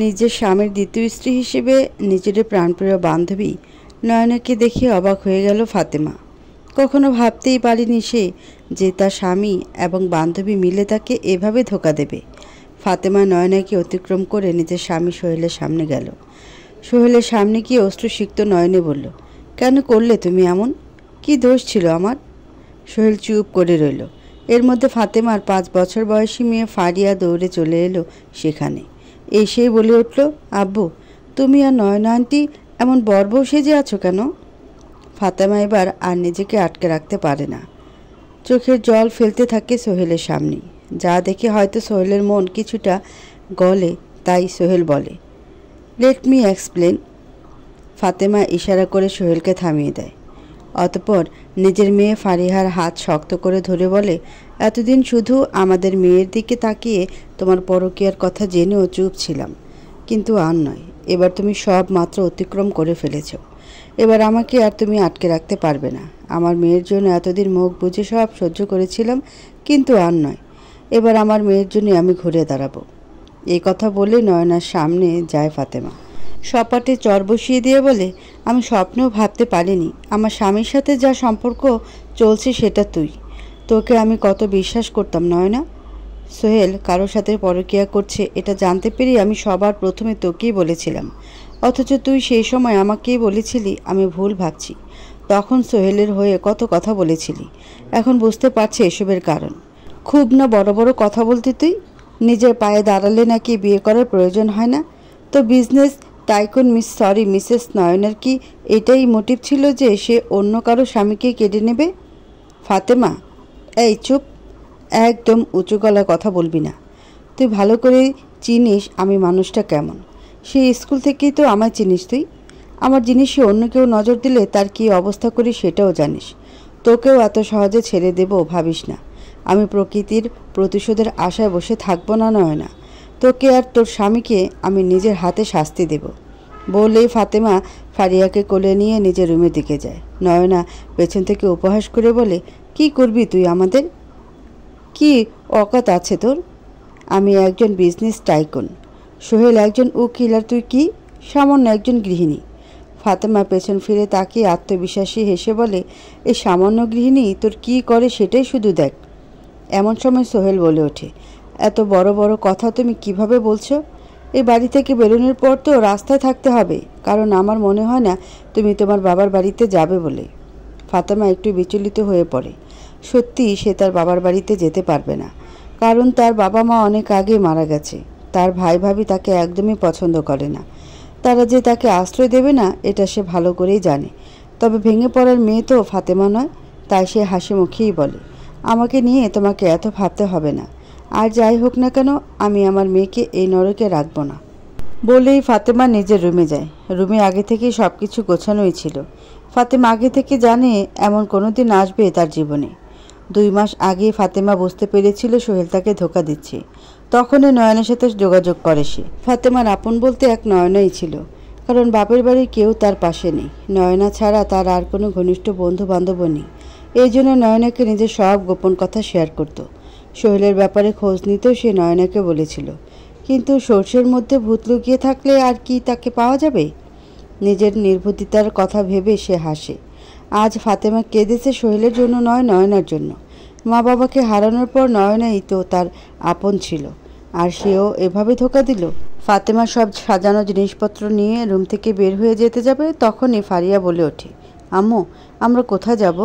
নিজের স্বামীর দ্বিতীয় স্ত্রী হিসেবে নিজের প্রাণপ্রিয় বান্ধবী নয়নাকে দেখে অবাক হয়ে গেল ফাতেমা। কখনো ভাবতেই পারেনি সে যে তার স্বামী এবং বান্ধবী মিলে তাকে এভাবে ধোঁকা দেবে। ফাতেমা নয়নাকে অতিক্রম করে নিজের স্বামী সোহেলের সামনে গেল। সোহেলের সামনে গিয়ে অশ্রুসিক্ত নয়নে বলল, কেন করলে তুমি এমন? কি দোষ ছিল আমার? সোহেল চুপ করে রইল। এর মধ্যে ফাতেমার 5 বছর বয়সী মেয়ে ফারিয়া দৌড়ে চলে এলো সেখানে। এসেই বলে উঠল, আব্বু, তুমি আর নয়না আন্টি এমন বর্বর সেজে আছো কেন? ফাতেমা এবার আর নিজেকে আটকে রাখতে পারে না, চোখের জল ফেলতে থাকে সোহেলের সামনে। যা দেখে হয়তো সোহেলের মন কিছুটা গলে, তাই সোহেল বলে, লেট মি এক্সপ্লেন। ফাতেমা ইশারা করে সোহেলকে থামিয়ে দেয়। অতঃপর নিজের মেয়ে ফারিহার হাত শক্ত করে ধরে বলে, এতদিন শুধু আমাদের মেয়ের দিকে তাকিয়ে তোমার পরকীয়ার কথা জেনেও চুপ ছিলাম, কিন্তু আর নয়। এবার তুমি সব মাত্র অতিক্রম করে ফেলেছ। এবার আমাকে আর তুমি আটকে রাখতে পারবে না। আমার মেয়ের জন্য এতদিন মুখ বুজে সব সহ্য করেছিলাম, কিন্তু আর নয়। এবার আমার মেয়ের জন্য আমি ঘুরে দাঁড়াবো। এই কথা বলে নয়নার সামনে যায় ফাতেমা। সপাটে চর বসিয়ে দিয়ে বলে, আমি স্বপ্নেও ভাবতে পারিনি আমার স্বামীর সাথে যা সম্পর্ক চলছে সেটা তুই। তোকে আমি কত বিশ্বাস করতাম নয়না। সোহেল কারোর সাথে পরকীয়া করছে এটা জানতে পেরে আমি সবার প্রথমে তোকেই বলেছিলাম, অথচ তুই সেই সময় আমাকেই বলেছিলি আমি ভুল ভাবছি। তখন সোহেলের হয়ে কত কথা বলেছিলি। এখন বুঝতে পারছি এসবের কারণ। খুব না বড় বড় কথা বলতে তুই। নিজের পায়ে দাঁড়ালে নাকি বিয়ে করার প্রয়োজন হয় না? তো বিজনেস টাইকুন মিসেস নয়নার কি এটাই মোটিভ ছিল যে সে অন্য কারো স্বামীকে কেড়ে নেবে? ফাতেমা, এই চুপ, একদম উঁচু গলায় কথা বলবি না। তুই ভালো করে চিনিস আমি মানুষটা কেমন। সেই স্কুল থেকেই তো আমায় চিনিস তুই। আমার জিনিসে অন্য কেউ নজর দিলে তার কী অবস্থা করি সেটাও জানিস। তোকেও এত সহজে ছেড়ে দেব ভাবিস না। আমি প্রকৃতির প্রতিশোধের আশায় বসে থাকবো না নয়না। তোকে আর তোর স্বামীকে আমি নিজের হাতে শাস্তি দেব। বলেই ফাতেমা ফারিয়াকে কোলে নিয়ে নিজের রুমের দিকে যায়। নয়না পেছন থেকে উপহাস করে বলে, কি করবি তুই আমাদের? কি অকাত আছে তোর? আমি একজন বিজনেস টাইকুন, সোহেল একজন উকিল, আর তুই কি সামান্য একজন গৃহিণী। ফাতেমা পেছন ফিরে তাকিয়ে আত্মবিশ্বাসী হেসে বলে, এই সামান্য গৃহিণী তোর কি করে সেটাই শুধু দেখ। এমন সময় সোহেল বলে ওঠে, এত বড় বড় কথা তুমি কিভাবে বলছো? এই বাড়ি থেকে বেরোনোর পর তো রাস্তায় থাকতে হবে, কারণ আমার মনে হয় না তুমি তোমার বাবার বাড়িতে যাবে বলে। ফাতেমা একটু বিচলিত হয়ে পড়ে। সত্যি সে তার বাবার বাড়িতে যেতে পারবে না, কারণ তার বাবা মা অনেক আগে মারা গেছে। তার ভাই ভাবি তাকে একদমই পছন্দ করে না। তারা যে তাকে আশ্রয় দেবে না এটা সে ভালো করেই জানে। তবে ভেঙে পড়ার মেয়ে তো ফাতেমা নয়, তাই সে হাসি মুখেই বলে, আমাকে নিয়ে তোমাকে এত ভাবতে হবে না। আর যাই হোক না কেন আমি আমার মেয়েকে এই নরকে রাখবো না। বলেই ফাতেমা নিজের রুমে যায়। রুমে আগে থেকেই সব কিছু গোছানোই ছিল। ফাতেমা আগে থেকে জানে এমন কোনো দিন আসবে তার জীবনে। 2 মাস আগে ফাতেমা বুঝতে পেরেছিল সোহেল তাকে ধোঁকা দিচ্ছে। তখনই নয়নের সাথে যোগাযোগ করে সে। ফাতেমার আপন বলতে এক নয়নাই ছিল, কারণ বাপের বাড়ির কেউ তার পাশে নেই। নয়না ছাড়া তার আর কোনো ঘনিষ্ঠ বন্ধু বান্ধবও নেই। এই জন্য নয়নাকে নিজের সব গোপন কথা শেয়ার করত। সোহেলের ব্যাপারে খোঁজ নিতেও সে নয়নাকে বলেছিল, কিন্তু সর্ষের মধ্যে ভূত লুকিয়ে থাকলে আর কি তাকে পাওয়া যাবে? নিজের নির্বুদ্ধিতার কথা ভেবে সে হাসে। আজ ফাতেমা কেঁদেছে সোহেলের জন্য নয়, নয়নার জন্য। মা বাবাকে হারানোর পর নয়নাই তো তার আপন ছিল, আর সেও এভাবে ধোঁকা দিল। ফাতেমা সব সাজানো জিনিসপত্র নিয়ে রুম থেকে বের হয়ে যেতে যাবে, তখনই ফারিয়া বলে ওঠে, আম্মু, আমরা কোথায় যাব?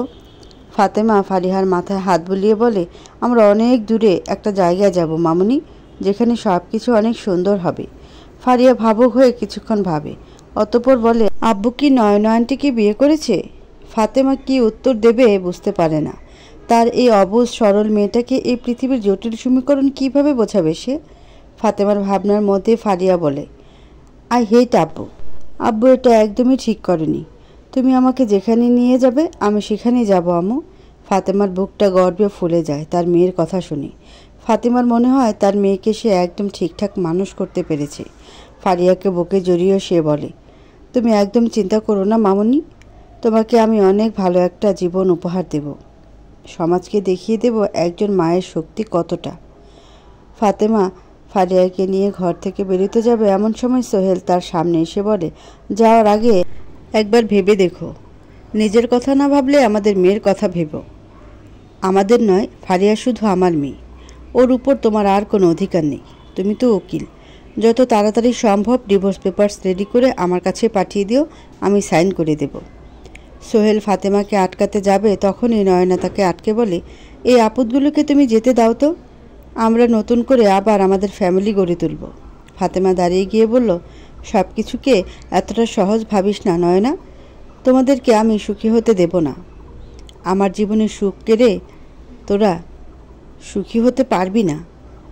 ফাতেমা ফারিহার মাথায় হাত বুলিয়ে বলে, আমরা অনেক দূরে একটা জায়গায় যাব মামুনি, যেখানে সব কিছু অনেক সুন্দর হবে। ফারিয়া ভাবুক হয়ে কিছুক্ষণ ভাবে, অতঃপর বলে, আব্বু কি নয়না আন্টিকে বিয়ে করেছে? ফাতেমা কি উত্তর দেবে বুঝতে পারে না। তার এই অবুঝ সরল মেয়েটাকে এই পৃথিবীর জটিল সমীকরণ কিভাবে বোঝাবে সে? ফাতেমার ভাবনার মধ্যে ফারিয়া বলে, আই হেট আব্বু। আব্বু এটা একদমই ঠিক করেনি। তুমি আমাকে যেখানে নিয়ে যাবে আমি সেখানেই যাব আম্মু। ফাতেমার বুকটা গর্বে ফুলে যায় তার মেয়ের কথা শুনে। ফাতেমার মনে হয় তার মেয়েকে সে একদম ঠিকঠাক মানুষ করতে পেরেছে। ফারিয়াকে বুকে জড়িয়ে সে বলে, তুমি একদম চিন্তা করো না মামুনি, তোমাকে আমি অনেক ভালো একটা জীবন উপহার দেব। সমাজকে দেখিয়ে দেব একজন মায়ের শক্তি কতটা। ফাতেমা ফারিয়াকে নিয়ে ঘর থেকে বেরোতে যাবে এমন সময় সোহেল তার সামনে এসে বলে, যাওয়ার আগে একবার ভেবে দেখো, নিজের কথা না ভাবলে আমাদের মেয়ের কথা ভেবো। আমাদের নয়, ফারিয়া শুধু আমার মেয়ে, ওর উপর তোমার আর কোনো অধিকার নেই। তুমি তো উকিল, যত তাড়াতাড়ি সম্ভব ডিভোর্স পেপারস রেডি করে আমার কাছে পাঠিয়ে দিও, আমি সাইন করে দেব। সোহেল ফাতেমাকে আটকাতে যাবে তখনই নয়না তাকে আটকে বলে, এই আপদগুলোকে তুমি যেতে দাও তো, আমরা নতুন করে আবার আমাদের ফ্যামিলি গড়ে তুলব। ফাতেমা দাঁড়িয়ে গিয়ে বলল, সব কিছুকে এতটা সহজ ভাবিস না নয়না, তোমাদেরকে আমি সুখী হতে দেব না। আমার জীবনের সুখ কেড়ে তোরা সুখী হতে পারবি না,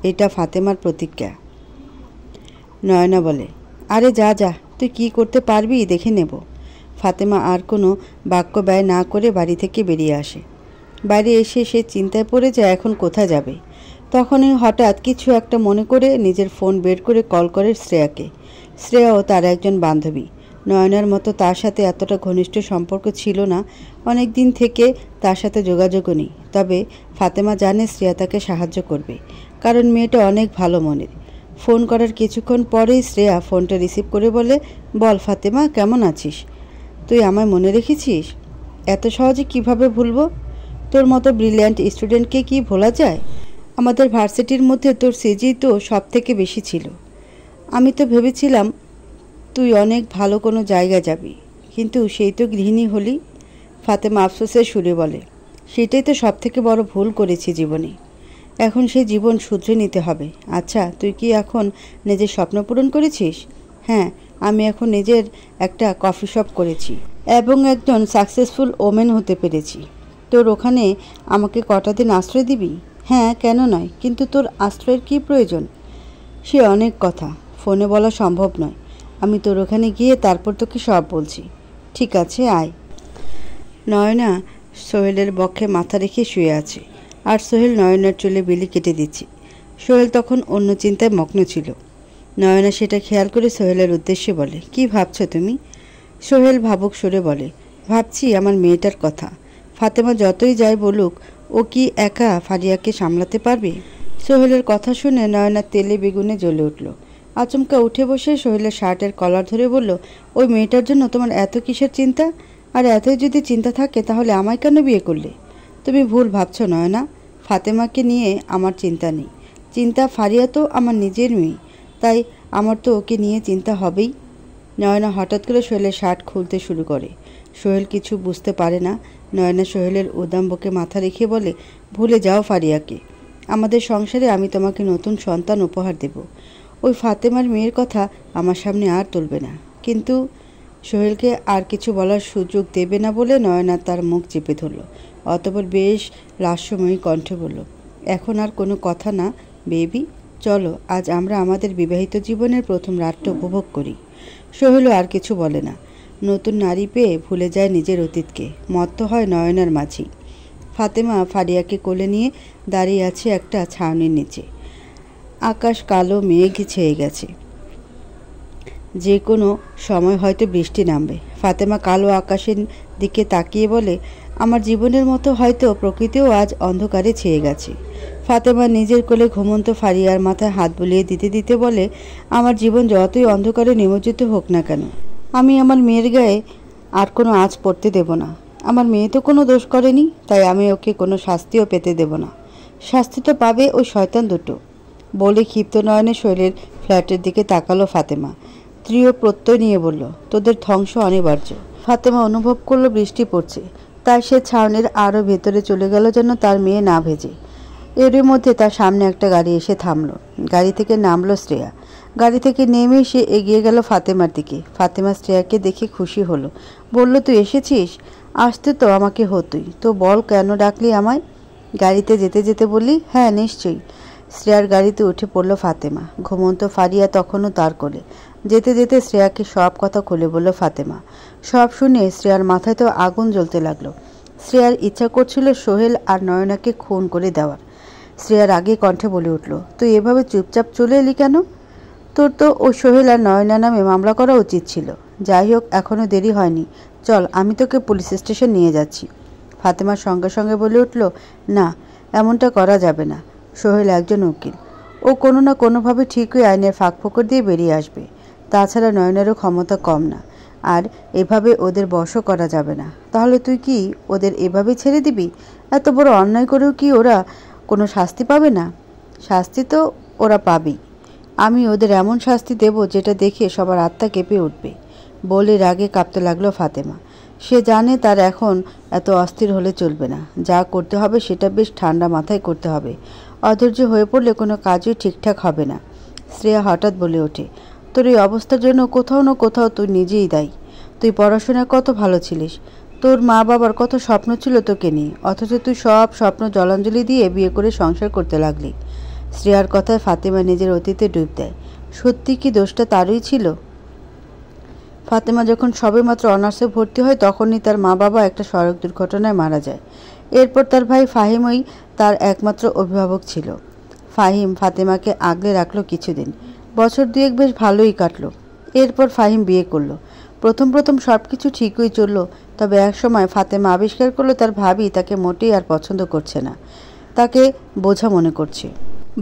এটা ফাতেমার প্রতিজ্ঞা। নয়না বলে, আরে যা যা, তুই কি করতে পারবি দেখে নেব। ফাতেমা আর কোনো বাক্য ব্যয় না করে বাড়ি থেকে বেরিয়ে আসে। বাইরে এসে সে চিন্তায় পড়ে যায় এখন কোথায় যাবে। তখনই হঠাৎ কিছু একটা মনে করে নিজের ফোন বের করে কল করে শ্রেয়াকে। শ্রেয়াও তার একজন বান্ধবী। নয়নার মতো তার সাথে এতটা ঘনিষ্ঠ সম্পর্ক ছিল না, অনেক দিন থেকে তার সাথে যোগাযোগও নেই। তবে ফাতেমা জানে শ্রেয়া তাকে সাহায্য করবে, কারণ মেয়েটা অনেক ভালো মনের। ফোন করার কিছুক্ষণ পরেই শ্রেয়া ফোনটা রিসিভ করে বলে, বল ফাতেমা, কেমন আছিস? তুই আমায় মনে রেখেছিস? এত সহজে কিভাবে ভুলবো? তোর মতো ব্রিলিয়ান্ট স্টুডেন্টকে কি ভোলা যায়? আমাদের ভার্সিটির মধ্যে তোর সিজি তো সব থেকে বেশি ছিল। আমি তো ভেবেছিলাম তুই অনেক ভালো কোনো জায়গায় যাবি, কিন্তু সেই তো গৃহিণী হলি। ফাতেমা আফসোসের সুরে বলে, সেটাই তো সব থেকে বড় ভুল করেছি জীবনে। এখন সেই জীবন শুধরে নিতে হবে। আচ্ছা, তুই কি এখন নিজের স্বপ্ন পূরণ করেছিস? হ্যাঁ, আমি এখন নিজের একটা কফি শপ করেছি এবং একজন সাকসেসফুল ওমেন হতে পেরেছি। তোর ওখানে আমাকে কটা দিন আশ্রয় দিবি? হ্যাঁ, কেন নয়, কিন্তু তোর আশ্রয়ের কী প্রয়োজন? সে অনেক কথা ফোনে বলা সম্ভব নয়। আমি তোর ওখানে গিয়ে তারপর তোকে সব বলছি। ঠিক আছে, আয়। নয়না সোহেলের বক্ষে মাথা রেখে শুয়ে আছে, আর সোহেল নয়নার চুলে বিলি কেটে দিচ্ছে। সোহেল তখন অন্য চিন্তায় মগ্ন ছিল। নয়না সেটা খেয়াল করে সোহেলের উদ্দেশ্যে বলে, কি ভাবছো তুমি? সোহেল ভাবুক সুরে বলে, ভাবছি আমার মেয়েটার কথা। ফাতেমা যতই যাই বলুক, ও কি একা ফারিয়াকে সামলাতে পারবে? সোহেলের কথা শুনে নয়না তেলে বেগুনে জ্বলে উঠল। আচমকা উঠে বসে সোহেলের শার্টের কলার ধরে বলল, ওই মেয়েটার জন্য তোমার এত কিসের চিন্তা? আর এতই যদি চিন্তা থাকে তাহলে আমায় কেন বিয়ে করলে? তুমি ভুল ভাবছো নয়না, ফাতেমাকে নিয়ে আমার চিন্তা নেই। চিন্তা ফারিয়া তো আমার নিজের মেয়ে, তাই আমার তো ওকে নিয়ে চিন্তা হবেই। নয়না হঠাৎ করে সোহেলের শার্ট খুলতে শুরু করে। সোহেল কিছু বুঝতে পারে না। নয়না সোহেলের উদাম বুকে মাথা রেখে বলে, ভুলে যাও ফারিয়াকে। আমাদের সংসারে আমি তোমাকে নতুন সন্তান উপহার দেব। ওই ফাতেমার মেয়ের কথা আমার সামনে আর তুলবে না। কিন্তু সোহেলকে আর কিছু বলার সুযোগ দেবে না বলে নয়না তার মুখ চেপে ধরল। অতঃপর বেশ লাস্যময়ী কণ্ঠে বলল, এখন আর কোনো কথা না বেবি, চলো আজ আমরা আমাদের বিবাহিত জীবনের প্রথম রাতটা উপভোগ করি। সোহেলও আর কিছু বলে না। নতুন নারী পেয়ে ভুলে যায় নিজের অতীতকে। মত্ত হয় নয়নার মাঝি। ফাতেমা ফারিয়াকে কোলে নিয়ে দাঁড়িয়ে আছে একটা ছাউনির নিচে। আকাশ কালো মেঘ ছেয়ে গেছে, যে কোনো সময় হয়তো বৃষ্টি নামবে। ফাতেমা কালো আকাশের দিকে তাকিয়ে বলে, আমার জীবনের মতো হয়তো প্রকৃতিও আজ অন্ধকারে ছেয়ে গেছে। ফাতেমা নিজের কোলে ঘুমন্ত ফারিয়ার মাথায় হাত বুলিয়ে দিতে দিতে বলে, আমার জীবন যতই অন্ধকারে নিমজ্জিত হোক না কেন, আমি আমার মেয়ের গায়ে আর কোনো আঁচ পড়তে দেব না। আমার মেয়ে তো কোনো দোষ করেনি, তাই আমি ওকে কোনো শাস্তিও পেতে দেব না। শাস্তি তো পাবে ওই শয়তান দুটো। বলে ক্ষিপ্ত নয়নে শৈলের ফ্ল্যাটের দিকে তাকালো ফাতেমা। দৃঢ় প্রত্যয় নিয়ে বলল, তোদের ধ্বংস অনিবার্য। ফাতেমা অনুভব করলো বৃষ্টি পড়ছে, তাই সে ছাউনির আরও ভেতরে চলে গেল যেন তার মেয়ে না ভেজে। এরই মধ্যে তার সামনে একটা গাড়ি এসে থামলো। গাড়ি থেকে নামলো শ্রেয়া। গাড়ি থেকে নেমে সে এগিয়ে গেল ফাতেমার দিকে। ফাতেমা শ্রেয়াকে দেখে খুশি হলো, বলল, তুই এসেছিস? আসতে তো আমাকে হতোই, তো বল কেন ডাকলি আমায়? গাড়িতে যেতে যেতে বললি, হ্যাঁ নিশ্চয়ই। শ্রেয়ার গাড়িতে উঠে পড়ল ফাতেমা। ঘুমন্ত ফারিয়া তখনও তার কোলে। যেতে যেতে শ্রেয়াকে সব কথা খুলে বলল ফাতেমা। সব শুনে শ্রেয়ার মাথায় তো আগুন জ্বলতে লাগলো। শ্রেয়ার ইচ্ছা করছিল সোহেল আর নয়নাকে খুন করে দেওয়ার। শ্রেয়ার আগে কণ্ঠে বলে উঠল, তুই এভাবে চুপচাপ চলে এলি কেন? তোর তো ও সোহেল আর নয়না নামে মামলা করা উচিত ছিল। যাই হোক, এখনও দেরি হয়নি, চল আমি তোকে পুলিশ স্টেশন নিয়ে যাচ্ছি। ফাতেমার সঙ্গে সঙ্গে বলে উঠল, না, এমনটা করা যাবে না। সোহেল একজন উকিল, ও কোনো না কোনোভাবে ঠিকই আইনের ফাঁকফোকর দিয়ে বেরিয়ে আসবে। তাছাড়া নয়নেরও ক্ষমতা কম না, আর এভাবে ওদের বশও করা যাবে না। তাহলে তুই কি ওদের এভাবে ছেড়ে দিবি? এত বড় অন্যায় করেও কি ওরা কোনো শাস্তি পাবে না? শাস্তি তো ওরা পাবেই। আমি ওদের এমন শাস্তি দেব যেটা দেখে সবার আত্মা কেঁপে উঠবে বলে রাগে কাঁপতে লাগলো ফাতেমা। সে জানে তার এখন এত অস্থির হলে চলবে না। যা করতে হবে সেটা বেশ ঠান্ডা মাথায় করতে হবে। অধৈর্য হয়ে পড়লে কোনো কাজই ঠিকঠাক হবে না। শ্রেয়া হঠাৎ বলে ওঠে, তোর এই অবস্থার জন্য কোথাও না কোথাও তুই নিজেই দায়ী। তুই পড়াশোনায় কত ভালো ছিলিস, তোর মা বাবার কত স্বপ্ন ছিল তোকে নিয়ে, অথচ তুই সব স্বপ্ন জলাঞ্জলি দিয়ে বিয়ে করে সংসার করতে লাগলি। শ্রেয়ার কথায় ফাতেমা নিজের অতীতে ডুব দেয়। সত্যি কি দোষটা তারই ছিল? ফাতেমা যখন সবেমাত্র অনার্সে ভর্তি হয় তখনই তার মা বাবা একটা সড়ক দুর্ঘটনায় মারা যায়। এরপর তার ভাই ফাহিমই তার একমাত্র অভিভাবক ছিল। ফাহিম ফাতেমাকে আগলে রাখলো কিছুদিন। বছর দুয়েক বেশ ভালোই কাটলো। এরপর ফাহিম বিয়ে করলো। প্রথম প্রথম সব কিছু ঠিকই চলল, তবে একসময় ফাতেমা আবিষ্কার করলো তার ভাবি তাকে মোটেই আর পছন্দ করছে না, তাকে বোঝা মনে করছে।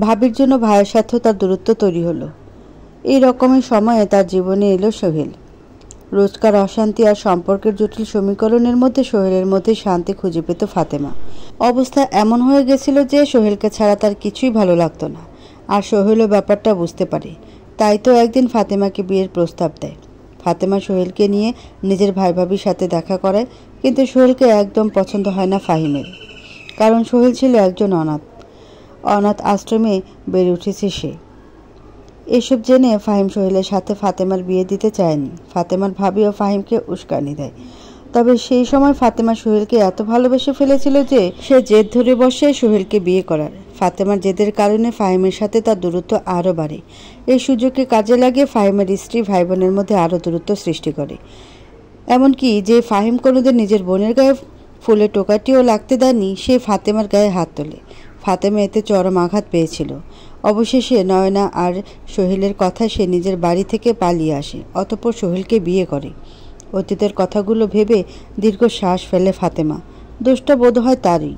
ভাবির জন্য ভাইয়ের সাথেও তার দূরত্ব তৈরি হলো। এই রকমের সময়ে তার জীবনে এলো সোহেল। রোজকার অশান্তি আর সম্পর্কের জটিল সমীকরণের মধ্যে সোহেলের মধ্যে শান্তি খুঁজে পেত ফাতেমা। অবস্থা এমন হয়ে গেছিল যে সোহেলকে ছাড়া তার কিছুই ভালো লাগতো না, আর সোহেলও ব্যাপারটা বুঝতে পারে। তাই তো একদিন ফাতেমাকে বিয়ের প্রস্তাব দেয়। ফাতেমা সোহেলকে নিয়ে নিজের ভাই ভাবির সাথে দেখা করায়, কিন্তু সোহেলকে একদম পছন্দ হয় না ফাহিমের। কারণ সোহেল ছিল একজন অনাথ আশ্রমে বেড়ে উঠেছে সে। এসব জেনে ফাহিম সোহেলের সাথে ফাতেমার বিয়ে দিতে চায়নি। ফাতেমার ভাবিও ফাহিমকে উস্কানি দেয়। তবে সেই সময় ফাতেমা সোহেলকে এত ভালোবেসে ফেলেছিল যে সে জেদ ধরে বসে সোহেলকে বিয়ে করার। ফাতেমার জেদের কারণে ফাহিমের সাথে তার দূরত্ব আরও বাড়ে। এই সুযোগকে কাজে লাগিয়ে ফাহিমের স্ত্রী ভাই বোনের মধ্যে আরও দূরত্ব সৃষ্টি করে। এমনকি যে ফাহিম কোনোদিন নিজের বোনের গায়ে ফুলের টোকাটিও লাগতে দেয়নি, সে ফাতেমার গায়ে হাত তোলে। ফাতেমা এতে চরম আঘাত পেয়েছিল। অবশেষে নয়না আর সোহেলের কথা সে নিজের বাড়ি থেকে পালিয়ে আসে, অতঃপর সোহেলকে বিয়ে করে। অতীতের কথাগুলো ভেবে দীর্ঘশ্বাস ফেলে ফাতেমা। দোষটা বোধ হয় তারই,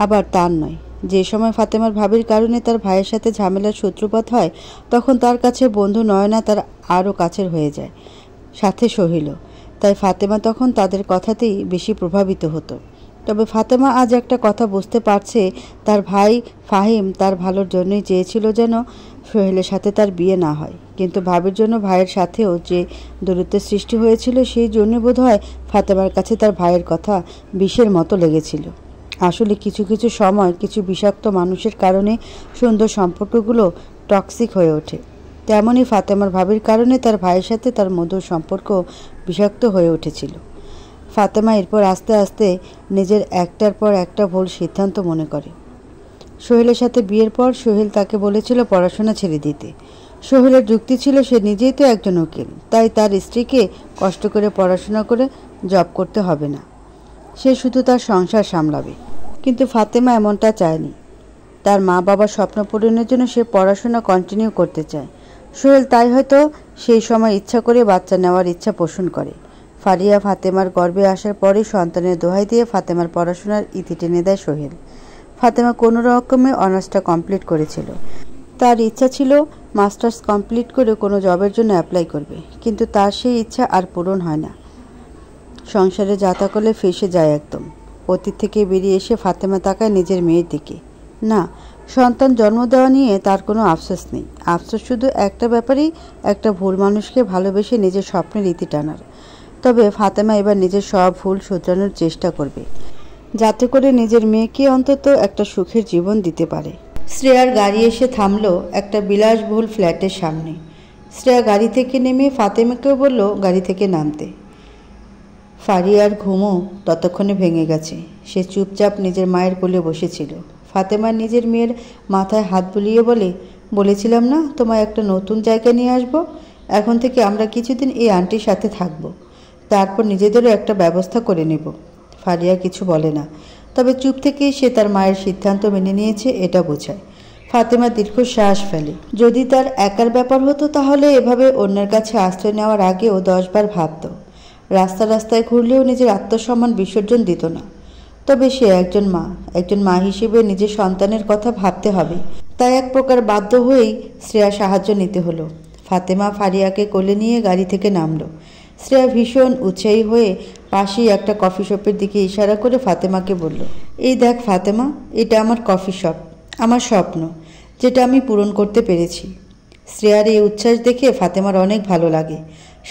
আবার তার নয়। যে সময় ফাতেমার ভাবির কারণে তার ভাইয়ের সাথে ঝামেলার সূত্রপাত হয়, তখন তার কাছে বন্ধু নয়না তার আরও কাছের হয়ে যায়, সাথে সোহেলও। তাই ফাতেমা তখন তাদের কথাতেই বেশি প্রভাবিত হতো। তবে ফাতেমা আজ একটা কথা বুঝতে পারছে, তার ভাই ফাহিম তার ভালোর জন্যই চেয়েছিল যেন সোহেলের সাথে তার বিয়ে না হয়। কিন্তু ভাবির জন্য ভাইয়ের সাথেও যে দূরত্বের সৃষ্টি হয়েছিল, সেই জন্য বোধহয় ফাতেমার কাছে তার ভাইয়ের কথা বিষের মতো লেগেছিল। আসলে কিছু কিছু সময় কিছু বিষাক্ত মানুষের কারণে সুন্দর সম্পর্কগুলো টক্সিক হয়ে ওঠে। তেমনই ফাতেমার ভাবির কারণে তার ভাইয়ের সাথে তার মধুর সম্পর্ক বিষাক্ত হয়ে উঠেছিল। ফাতেমা এরপর আস্তে আস্তে নিজের একটার পর একটা ভুল সিদ্ধান্ত মনে করে। সোহেলের সাথে বিয়ের পর সোহেল তাকে বলেছিল পড়াশোনা ছেড়ে দিতে। সোহেলের যুক্তি ছিল সে নিজেই তো একজন উকিল, তাই তার স্ত্রীকে কষ্ট করে পড়াশোনা করে জব করতে হবে না, সে শুধু তার সংসার সামলাবে। কিন্তু ফাতেমা এমনটা চায়নি। তার মা বাবার স্বপ্ন পূরণের জন্য সে পড়াশোনা কন্টিনিউ করতে চায়। সোহেল তাই হয়তো সেই সময় ইচ্ছা করে বাচ্চা নেওয়ার ইচ্ছা পোষণ করে। ফারিয়া ফাতেমার গর্ভে আসার পরে সন্তানের দোহাই দিয়ে ফাতেমার পড়াশোনার ইতি টেনে দেয় সোহেল। ফাতেমা কোনো রকমে অনার্সটা কমপ্লিট করেছিল। তার ইচ্ছা ছিল মাস্টার্স কমপ্লিট করে কোনো জবের জন্য অ্যাপ্লাই করবে, কিন্তু তার সেই ইচ্ছা আর পূরণ হয় না। সংসারে যাতা করলে ফেসে যায় একদম। অতীত থেকে বেরিয়ে এসে ফাতেমা তাকায় নিজের মেয়ের দিকে। না, সন্তান জন্ম দেওয়া নিয়ে তার কোনো আফসোস নেই। আফসোস শুধু একটা ব্যাপারেই, একটা ভুল মানুষকে ভালোবেসে নিজের স্বপ্নের ইতি টানার। তবে ফাতেমা এবার নিজের সব ভুল শুধরানোর চেষ্টা করবে, যাতে করে নিজের মেয়েকে অন্তত একটা সুখের জীবন দিতে পারে। শ্রেয়ার গাড়ি এসে থামলো একটা বিলাসবহুল ফ্ল্যাটের সামনে। শ্রেয়া গাড়ি থেকে নেমে ফাতেমাকেও বলল গাড়ি থেকে নামতে। ফারিয়ার ঘুমও ততক্ষণে ভেঙে গেছে। সে চুপচাপ নিজের মায়ের কোলে বসেছিল। ফাতেমা নিজের মেয়ের মাথায় হাত বুলিয়ে বলেছিলাম না তোমায় একটা নতুন জায়গায় নিয়ে আসবো। এখন থেকে আমরা কিছুদিন এই আন্টির সাথে থাকবো, তারপর নিজেদেরও একটা ব্যবস্থা করে নেব। ফারিয়া কিছু বলে না, তবে চুপ থেকেই সে তার মায়ের সিদ্ধান্ত মেনে নিয়েছে এটা বোঝায়। ফাতেমা দীর্ঘশ্বাস ফেলে। যদি তার একার ব্যাপার হতো তাহলে এভাবে অন্যের কাছে আশ্রয় নেওয়ার আগেও 10 বার ভাবত। রাস্তায় ঘুরলেও নিজের আত্মসম্মান বিসর্জন দিত না। তবে সে একজন মা হিসেবে নিজের সন্তানের কথা ভাবতে হবে। তাই এক প্রকার বাধ্য হয়েই শ্রেয়ার সাহায্য নিতে হলো। ফাতেমা ফারিয়াকে কোলে নিয়ে গাড়ি থেকে নামলো। শ্রেয়া ভীষণ উৎসাহী হয়ে পাশেই একটা কফি শপের দিকে ইশারা করে ফাতেমাকে বলল, এই দেখ ফাতেমা, এটা আমার কফি শপ, আমার স্বপ্ন, যেটা আমি পূরণ করতে পেরেছি। শ্রেয়ার এই উচ্ছ্বাস দেখে ফাতেমার অনেক ভালো লাগে,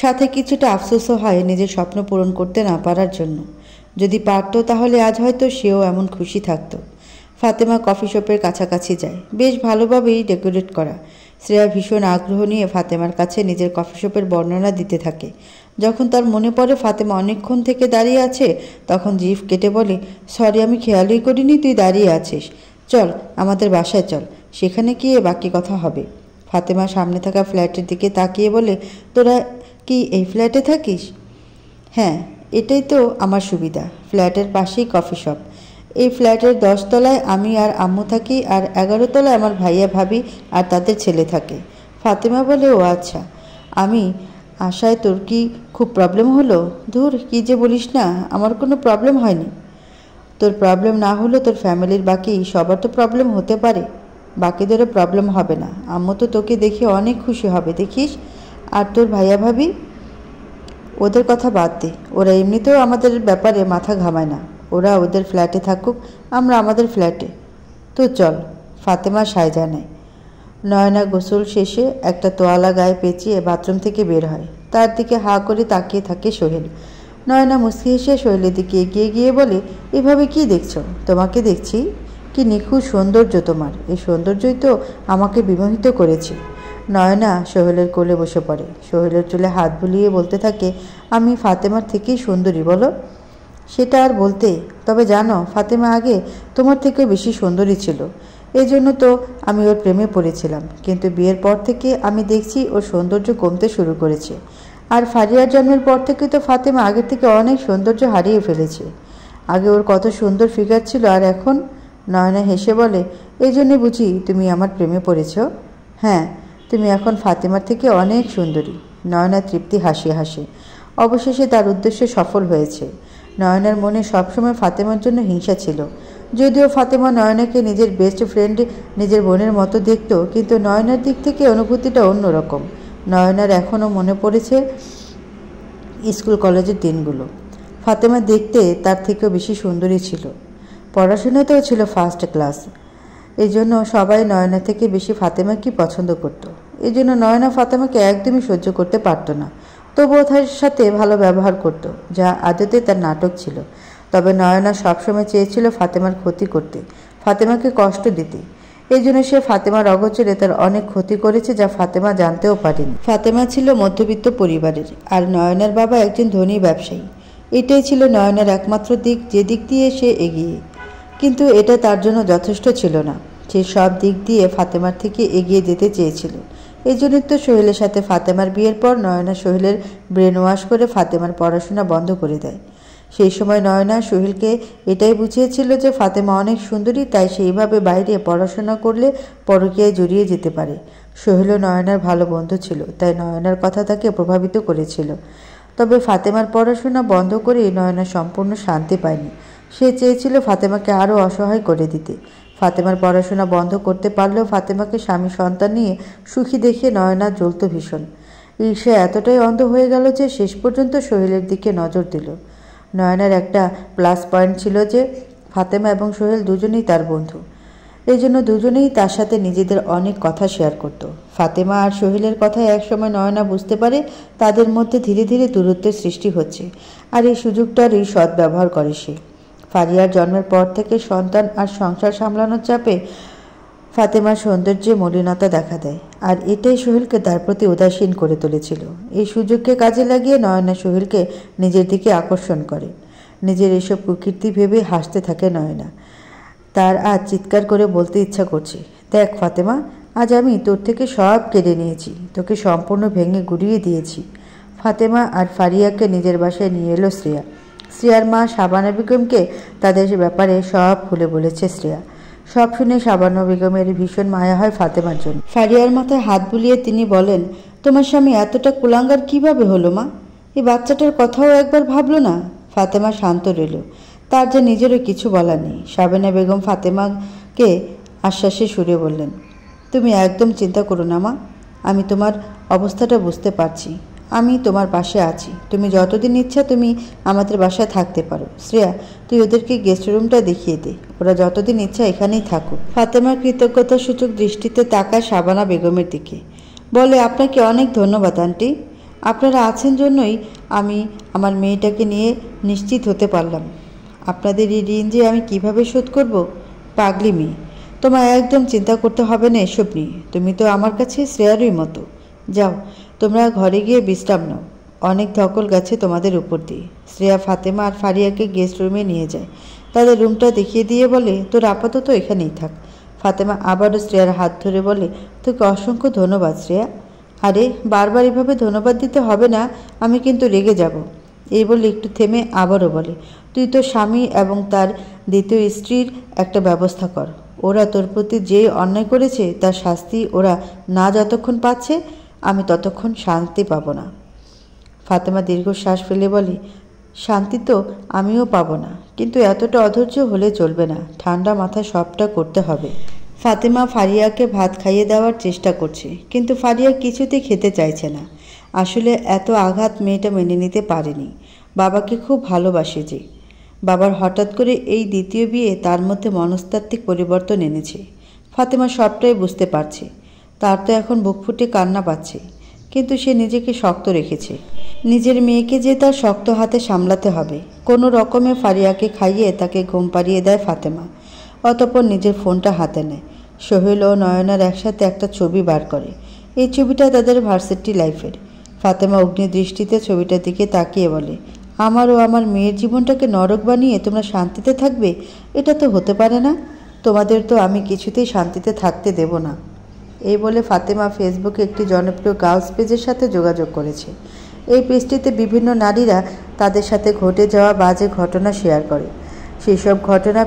সাথে কিছুটা আফসোসও হয় নিজের স্বপ্ন পূরণ করতে না পারার জন্য। যদি পারত তাহলে আজ হয়তো সেও এমন খুশি থাকতো। ফাতেমা কফি শপের কাছাকাছি যায়, বেশ ভালোভাবেই ডেকোরেট করা। শ্রেয়া ভীষণ আগ্রহ নিয়ে ফাতেমার কাছে নিজের কফি শপের বর্ণনা দিতে থাকে। যখন তার মনে পড়ে ফাতেমা অনেকক্ষণ থেকে দাঁড়িয়ে আছে, তখন জিভ কেটে বলে, সরি, আমি খেয়ালই করিনি তুই দাঁড়িয়ে আছিস। চল আমাদের বাসায় চল, সেখানে গিয়ে বাকি কথা হবে। ফাতেমা সামনে থাকা ফ্ল্যাটের দিকে তাকিয়ে বলে, তোরা কি এই ফ্ল্যাটে থাকিস? হ্যাঁ, এটাই তো আমার সুবিধা, ফ্ল্যাটের পাশেই কফি শপ। এই ফ্ল্যাটের 10 তলায় আমি আর আম্মু থাকি, আর 11 তলায় আমার ভাইয়া ভাবি আর তাদের ছেলে থাকে। ফাতেমা বলে, ও আচ্ছা, আমি আশায় তোর কি খুব প্রবলেম হলো? ধুর, কি যে বলিস না, আমার কোনো প্রবলেম হয়নি। তোর প্রবলেম না হলো তোর ফ্যামিলির বাকি সবার তো প্রবলেম হতে পারে। বাকিদেরও প্রবলেম হবে না। আম্মু তো তোকে দেখে অনেক খুশি হবে দেখিস। আর তোর ভাইয়া ভাবি, ওদের কথা বাদ দে, ওরা এমনিতেও আমাদের ব্যাপারে মাথা ঘামায় না। ওরা ওদের ফ্ল্যাটে থাকুক, আমরা আমাদের ফ্ল্যাটে। তো চল। ফাতেমা সায় জানায়। নয়না গোসল শেষে একটা তোয়ালা গায়ে পেঁচিয়ে বাথরুম থেকে বের হয়। তার দিকে হাঁ করে তাকিয়ে থাকে সোহেল। নয়না মুচকি হেসে সোহেলের দিকে এগিয়ে গিয়ে বলে, এভাবে কি দেখছো? তোমাকে দেখছি। কি নিখুঁত সৌন্দর্য তোমার, এই সৌন্দর্যই তো আমাকে বিমোহিত করেছে। নয়না সোহেলের কোলে বসে পড়ে, সোহেলের চুলে হাত বুলিয়ে বলতে থাকে, আমি ফাতেমার থেকেই সুন্দরী বলো? সেটা আর বলতে, তবে জানো ফাতেমা আগে তোমার থেকে বেশি সুন্দরী ছিল, এই জন্য তো আমি ওর প্রেমে পড়েছিলাম। কিন্তু বিয়ের পর থেকে আমি দেখছি ওর সৌন্দর্য কমতে শুরু করেছে। আর ফারিয়ার জন্মের পর থেকে তো ফাতেমা আগের থেকে অনেক সৌন্দর্য হারিয়ে ফেলেছে। আগে ওর কত সুন্দর ফিগার ছিল, আর এখন? নয়না হেসে বলে, এই জন্যে বুঝি তুমি আমার প্রেমে পড়েছ? হ্যাঁ, তুমি এখন ফাতেমার থেকে অনেক সুন্দরী। নয়না তৃপ্তি হাসিয়ে হাসে। অবশেষে তার উদ্দেশ্য সফল হয়েছে। নয়নার মনে সবসময় ফাতেমার জন্য হিংসা ছিল। যদিও ফাতেমা নয়নাকে নিজের বেস্ট ফ্রেন্ড, নিজের বোনের মতো দেখত, কিন্তু নয়নার দিক থেকে অনুভূতিটা অন্যরকম। নয়নার এখনও মনে পড়েছে স্কুল কলেজের দিনগুলো। ফাতেমা দেখতে তার থেকেও বেশি সুন্দরী ছিল, পড়াশোনাতেও ছিল ফার্স্ট ক্লাস। এই জন্য সবাই নয়না থেকে বেশি ফাতেমাকে পছন্দ করত। এই জন্য নয়না ফাতেমাকে একদমই সহ্য করতে পারত না, তবুও তার সাথে ভালো ব্যবহার করত, যা আদতে তার নাটক ছিল। তবে নয়না সবসময় চেয়েছিল ফাতেমার ক্ষতি করতে, ফাতেমাকে কষ্ট দিতে। এই জন্য সে ফাতেমার অগোচরে তার অনেক ক্ষতি করেছে, যা ফাতেমা জানতেও পারেনি। ফাতেমা ছিল মধ্যবিত্ত পরিবারের, আর নয়নার বাবা একজন ধনী ব্যবসায়ী। এটাই ছিল নয়নার একমাত্র দিক, যে দিক দিয়ে সে এগিয়ে। কিন্তু এটা তার জন্য যথেষ্ট ছিল না। সে সব দিক দিয়ে ফাতেমার থেকে এগিয়ে যেতে চেয়েছিল। এই জন্যই তো সোহেলের সাথে ফাতেমার বিয়ের পর নয়না সোহেলের ব্রেন ওয়াশ করে ফাতেমার পড়াশোনা বন্ধ করে দেয়। সেই সময় নয়না সোহেলকে এটাই বুঝিয়েছিল যে ফাতেমা অনেক সুন্দরী, তাই সেইভাবে বাইরে পড়াশোনা করলে পরকীয়ায় জড়িয়ে যেতে পারে। সোহেলও নয়নার ভালো বন্ধু ছিল, তাই নয়নার কথা তাকে প্রভাবিত করেছিল। তবে ফাতেমার পড়াশোনা বন্ধ করে নয়না সম্পূর্ণ শান্তি পায়নি। সে চেয়েছিল ফাতেমাকে আরও অসহায় করে দিতে। ফাতেমার পড়াশোনা বন্ধ করতে পারলেও ফাতেমাকে স্বামী সন্তান নিয়ে সুখী দেখে নয়না জ্বলত ভীষণ। ঈর্ষা এতটাই অন্ধ হয়ে গেল যে শেষ পর্যন্ত সোহেলের দিকে নজর দিল। নয়নার একটা প্লাস পয়েন্ট ছিল যে ফাতেমা এবং সোহেল দুজনেই তার বন্ধু। এই জন্য দুজনেই তার সাথে নিজেদের অনেক কথা শেয়ার করত। ফাতেমা আর সোহেলের কথায় একসময় নয়না বুঝতে পারে তাদের মধ্যে ধীরে ধীরে দূরত্বের সৃষ্টি হচ্ছে, আর এই সুযোগটারই সদ্ব্যবহার করে সে। ফারিয়ার জন্মের পর থেকে সন্তান আর সংসার সামলানোর চাপে ফাতেমার সৌন্দর্যে মলিনতা দেখা দেয়, আর এটাই সোহেলকে তার প্রতি উদাসীন করে তুলেছিল। এই সুযোগকে কাজে লাগিয়ে নয়না সোহেলকে নিজের দিকে আকর্ষণ করে। নিজের এসব কুকীর্তি ভেবে হাসতে থাকে নয়না। তার আজ চিৎকার করে বলতে ইচ্ছা করছে, দেখ ফাতেমা, আজ আমি তোর থেকে সব কেড়ে নিয়েছি, তোকে সম্পূর্ণ ভেঙে গুড়িয়ে দিয়েছি। ফাতেমা আর ফারিয়াকে নিজের বাসায় নিয়ে এলো শ্রেয়া। শ্রেয়ার মা শাবানা বেগমকে তাদের ব্যাপারে সব খুলে বলেছে শ্রেয়া। সব শুনে শাবানা বেগমের ভীষণ মায়া হয় ফাতেমার জন্য। ফারিয়ার মাথায় হাত বুলিয়ে তিনি বলেন, তোমার স্বামী এতটা কুলাঙ্গার কিভাবে হলো মা? এই বাচ্চাটার কথাও একবার ভাবলো না? ফাতেমা শান্ত রইল, তার যে নিজেরও কিছু বলার নেই। শাবানা বেগম ফাতেমাকে আশ্বাসে সুরে বললেন, তুমি একদম চিন্তা করো না মা, আমি তোমার অবস্থাটা বুঝতে পারছি। আমি তোমার পাশে আছি। তুমি যতদিন ইচ্ছা তুমি আমাদের বাসায় থাকতে পারো। শ্রেয়া, তুই ওদেরকে গেস্ট রুমটা দেখিয়ে দে। ওরা যতদিন ইচ্ছা এখানেই থাকুক। ফাতেমা কৃতজ্ঞতাসূচক দৃষ্টিতে তাকায় শাবানা বেগমের দিকে, বলে, আপনাকে অনেক ধন্যবাদ আন্টি। আপনারা আছেন জন্যই আমি আমার মেয়েটাকে নিয়ে নিশ্চিত হতে পারলাম। আপনাদের এই ঋণ যে আমি কিভাবে শোধ করব? পাগলি মেয়ে, তোমার একদম চিন্তা করতে হবে না এসব নিয়ে। তুমি তো আমার কাছে শ্রেয়ারই মতো। যাও, তোমরা ঘরে গিয়ে বিশ্রাম নাও। অনেক ধকল গেছে তোমাদের উপর দিয়ে। শ্রেয়া ফাতেমা আর ফারিয়াকে গেস্ট রুমে নিয়ে যায়। তাদের রুমটা দেখিয়ে দিয়ে বলে, তোর আপাতত এখানেই থাক। ফাতেমা আবারও শ্রেয়ার হাত ধরে বলে, তোকে অসংখ্য ধন্যবাদ শ্রেয়া। আরে বারবার এভাবে ধন্যবাদ দিতে হবে না, আমি কিন্তু রেগে যাব। এই বলে একটু থেমে আবারও বলে, তুই তো স্বামী এবং তার দ্বিতীয় স্ত্রীর একটা ব্যবস্থা কর। ওরা তোর প্রতি যে অন্যায় করেছে তার শাস্তি ওরা না যতক্ষণ পাচ্ছে আমি ততক্ষণ শান্তি পাব না। ফাতেমা দীর্ঘশ্বাস ফেলে বলে, শান্তি তো আমিও পাব না, কিন্তু এতটা অধৈর্য হলে চলবে না। ঠান্ডা মাথায় সবটা করতে হবে। ফাতেমা ফারিয়াকে ভাত খাইয়ে দেওয়ার চেষ্টা করছে, কিন্তু ফারিয়া কিছুতেই খেতে চাইছে না। আসলে এত আঘাত মেয়েটা মেনে নিতে পারেনি। বাবাকে খুব ভালোবাসে যে। বাবার হঠাৎ করে এই দ্বিতীয় বিয়ে তার মধ্যে মনস্তাত্ত্বিক পরিবর্তন এনেছে। ফাতেমা সবটাই বুঝতে পারছে। তার তো এখন বুক ফুটে কান্না পাচ্ছে, কিন্তু সে নিজেকে শক্ত রেখেছে। নিজের মেয়েকে যে তার শক্ত হাতে সামলাতে হবে। কোনো রকমে ফারিয়াকে খাইয়ে তাকে ঘুম পাড়িয়ে দেয় ফাতেমা। অতঃপর নিজের ফোনটা হাতে নেয়। সোহেল ও নয়নার একসাথে একটা ছবি বার করে। এই ছবিটা তাদের ভার্সিটি লাইফের। ফাতেমা অগ্নিদৃষ্টিতে ছবিটার দিকে তাকিয়ে বলে, আমার ও আমার মেয়ের জীবনটাকে নরক বানিয়ে তোমরা শান্তিতে থাকবে? এটা তো হতে পারে না। তোমাদের তো আমি কিছুতেই শান্তিতে থাকতে দেব না। এই বলে ফাতেমা ফেসবুকে একটি জনপ্রিয় গার্লস পেজের সাথে যোগাযোগ করেছে। এই পেজটিতে বিভিন্ন নারীরা তাদের সাথে ঘটে যাওয়া বাজে ঘটনা শেয়ার করে। সেই সব ঘটনা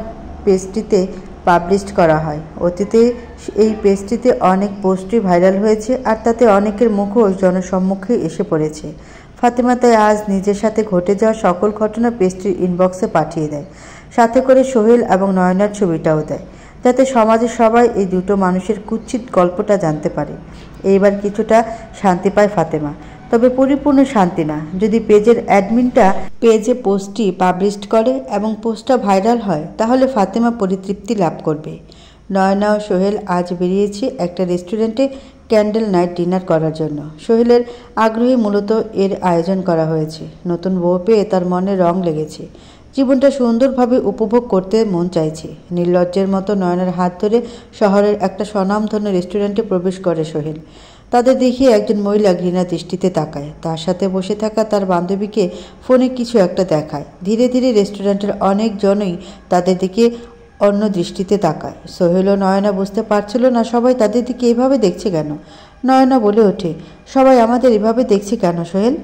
পেজটিতে পাবলিশ করা হয়। অতীতে এই পেজটিতে অনেক পোস্টই ভাইরাল হয়েছে, আর তাতে অনেকের মুখোশ জনসম্মুখে এসে পড়েছে। ফাতেমা তাই আজ নিজের সাথে ঘটে যাওয়া সকল ঘটনা পেজটির ইনবক্সে পাঠিয়ে দেয়। সাথে করে সোহেল এবং নয়নার ছবিটাও দেয়, যাতে সমাজের সবাই এই দুটো মানুষের কুৎসিত গল্পটা জানতে পারে। এইবার কিছুটা শান্তি পায় ফাতেমা, তবে পরিপূর্ণ শান্তি না। যদি পেজের অ্যাডমিনটা পেজে পোস্টটি পাবলিশ করে এবং পোস্টটা ভাইরাল হয়, তাহলে ফাতেমা পরিতৃপ্তি লাভ করবে। নয়না ও সোহেল আজ বেরিয়েছে একটা রেস্টুরেন্টে ক্যান্ডেল নাইট ডিনার করার জন্য। সোহেলের আগ্রহে মূলত এর আয়োজন করা হয়েছে। নতুন বউ পেয়ে তার মনে রং লেগেছে। জীবনটা সুন্দরভাবে উপভোগ করতে মন চাইছে। নির্লজ্জের মতো নয়নার হাত ধরে শহরের একটা স্বনামধন্য রেস্টুরেন্টে প্রবেশ করে সোহেল। তাদের দেখিয়ে একজন মহিলা ঘৃণা দৃষ্টিতে তাকায়। তার সাথে বসে থাকা তার বান্ধবীকে ফোনে কিছু একটা দেখায়। ধীরে ধীরে রেস্টুরেন্টের অনেকজনই তাদের দিকে অন্য দৃষ্টিতে তাকায়। সোহেল ও নয়না বুঝতে পারছিল না সবাই তাদের দিকে এভাবে দেখছে কেন। নয়না বলে ওঠে, সবাই আমাদের এভাবে দেখছে কেন সোহেল?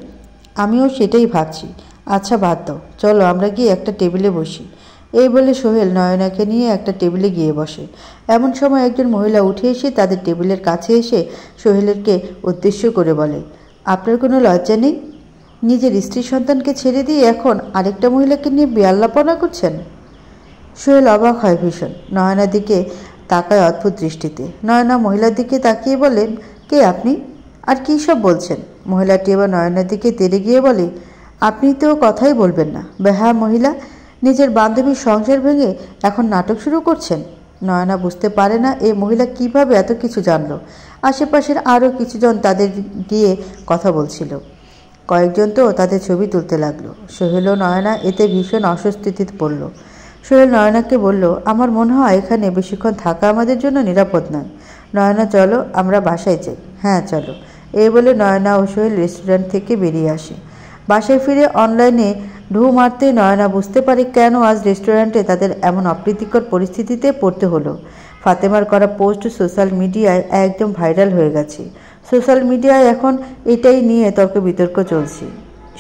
আমিও সেটাই ভাবছি। আচ্ছা বাদ দাও, চলো আমরা গিয়ে একটা টেবিলে বসি। এই বলে সোহেল নয়নাকে নিয়ে একটা টেবিলে গিয়ে বসে। এমন সময় একজন মহিলা উঠে এসে তাদের টেবিলের কাছে এসে সোহেলেরকে উদ্দেশ্য করে বলে, আপনার কোনো লজ্জা নেই? নিজের স্ত্রী সন্তানকে ছেড়ে দিয়ে এখন আরেকটা মহিলাকে নিয়ে বেয়াল্লাপনা করছেন? সোহেল অবাক হয় ভীষণ। নয়নার দিকে তাকায় অদ্ভুত দৃষ্টিতে। নয়না মহিলার দিকে তাকিয়ে বলেন, কে আপনি? আর কী সব বলছেন? মহিলাটি এবার নয়নার দিকে তেড়ে গিয়ে বলে, আপনি তো কথাই বলবেন না, বেহায়া মহিলা। নিজের বান্ধবীর সংসার ভেঙে এখন নাটক শুরু করছেন। নয়না বুঝতে পারে না এই মহিলা কিভাবে এত কিছু জানলো। আশেপাশের আরও কিছুজন তাদের গিয়ে কথা বলছিল। কয়েকজন তো তাদের ছবি তুলতে লাগলো। সোহেল ও নয়না এতে ভীষণ অস্বস্তিতে পড়ল। সোহেল নয়নাকে বলল, আমার মনে হয় এখানে বেশিক্ষণ থাকা আমাদের জন্য নিরাপদ নয়। নয়না, চলো আমরা বাসায় যাই। হ্যাঁ চলো। এই বলে নয়না ও সোহেল রেস্টুরেন্ট থেকে বেরিয়ে আসে। বাসায় ফিরে অনলাইনে ঢু মারতে নয়না বুঝতে পারে কেন আজ রেস্টুরেন্টে তাদের এমন অপ্রীতিকর পরিস্থিতিতে পড়তে হলো। ফাতেমার করা পোস্ট সোশ্যাল মিডিয়ায় একদম ভাইরাল হয়ে গেছে। সোশ্যাল মিডিয়ায় এখন এটাই নিয়ে তর্ক বিতর্ক চলছে।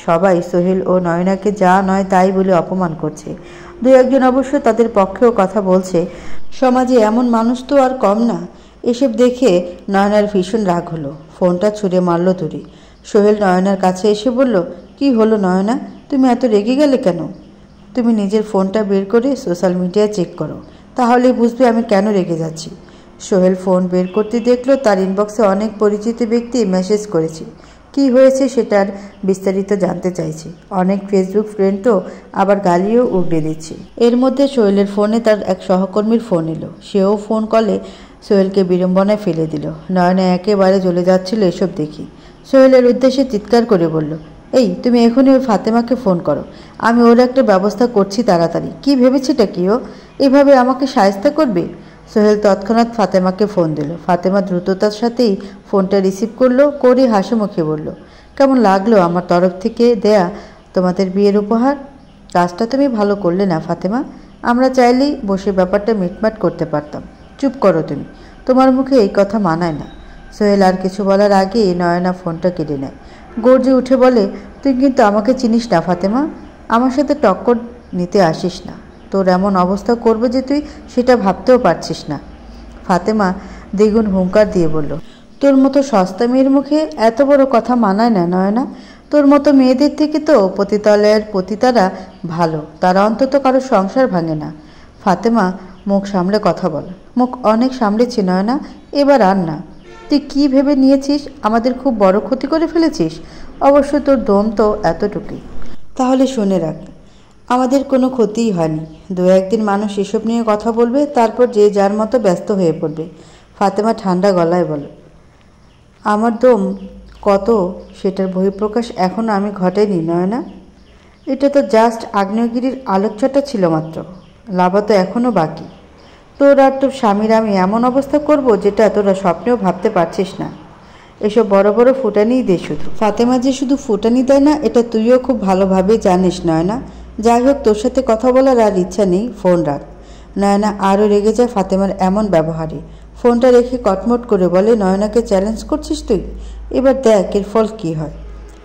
সবাই সোহেল ও নয়নাকে যা নয় তাই বলে অপমান করছে। দু একজন অবশ্য তাদের পক্ষেও কথা বলছে। সমাজে এমন মানুষ তো আর কম না। এসব দেখে নয়নার ভীষণ রাগ হলো। ফোনটা ছুঁড়ে মারল দূরে। সোহেল নয়নার কাছে এসে বলল, কি হলো নয়না, তুমি এত রেগে গেলে কেন? তুমি নিজের ফোনটা বের করে সোশ্যাল মিডিয়া চেক করো, তাহলেই বুঝবে আমি কেন রেগে যাচ্ছি। সোহেল ফোন বের করতে দেখলো তার ইনবক্সে অনেক পরিচিত ব্যক্তি মেসেজ করেছে। কি হয়েছে সেটার বিস্তারিত জানতে চাইছে। অনেক ফেসবুক ফ্রেন্ডও আবার গালিও উগড়ে দিচ্ছে। এর মধ্যে সোহেলের ফোনে তার এক সহকর্মীর ফোন এলো। সেও ফোন কলে সোহেলকে বিড়ম্বনায় ফেলে দিল। নয়না একেবারে জ্বলে যাচ্ছিল এসব দেখি। সোহেলের উদ্দেশ্যে চিৎকার করে বলল, এই তুমি এখনই ওই ফাতেমাকে ফোন করো, আমি ওর একটা ব্যবস্থা করছি তাড়াতাড়ি। কি ভেবেছিটা কি ও এভাবে আমাকে সাহায্য করবে? সোহেল তৎক্ষণাৎ ফাতেমাকে ফোন দিল। ফাতেমা দ্রুততার সাথেই ফোনটা রিসিভ করলো, করে হাসি মুখে বলল, কেমন লাগলো আমার তরফ থেকে দেয়া তোমাদের বিয়ের উপহার? কাজটা তুমি ভালো করলে না ফাতেমা, আমরা চাইলেই বসে ব্যাপারটা মিটমাট করতে পারতাম। চুপ করো তুমি, তোমার মুখে এই কথা মানায় না। সোহেল আর কিছু বলার আগেই নয়না ফোনটা কেটে নেয়। গর্জে উঠে বলে, তুই কিন্তু আমাকে চিনিস না ফাতেমা, আমার সাথে টক্কর নিতে আসিস না। তোর এমন অবস্থা করবে যে তুই সেটা ভাবতেও পারছিস না। ফাতেমা দ্বিগুণ হুঙ্কার দিয়ে বলল, তোর মতো সস্তা মেয়ের মুখে এত বড় কথা মানায় না নয়না। তোর মতো মেয়েদের থেকে তো পতিতালয়ের পতিতারা ভালো, তারা অন্তত কারো সংসার ভাঙে না। ফাতেমা মুখ সামলে কথা বল। মুখ অনেক সামলেছি নয়না, এবার আর না। তুই কী ভেবে নিয়েছিস আমাদের খুব বড় ক্ষতি করে ফেলেছিস? অবশ্য তোর দম তো এতটুকুই। তাহলে শুনে রাখ, আমাদের কোনো ক্ষতিই হয়নি। দু একদিন মানুষ এসব নিয়ে কথা বলবে, তারপর যে যার মতো ব্যস্ত হয়ে পড়বে। ফাতেমা ঠান্ডা গলায় বলে, আমার দম কত সেটার বহিঃপ্রকাশ এখনও আমি ঘটাইনি নয়না। এটা তো জাস্ট আগ্নেয়গিরির আলোকছটা ছিল মাত্র, লাভা তো এখনও বাকি। তোর আর তোর স্বামীর আমি এমন অবস্থা করব যেটা তোরা স্বপ্নেও ভাবতে পারছিস না। এসব বড় বড় ফুটানিই দে শুধু। ফাতেমা যে শুধু ফুটানি দেয় না এটা তুইও খুব ভালোভাবে জানিস নয়না। যাই হোক, তোর সাথে কথা বলার আর ইচ্ছা নেই, ফোন রাখ। নয়না আরও রেগে যায় ফাতেমার এমন ব্যবহারে। ফোনটা রেখে কটমট করে বলে, নয়নাকে চ্যালেঞ্জ করছিস তুই? এবার দেখ এর ফল কী হয়।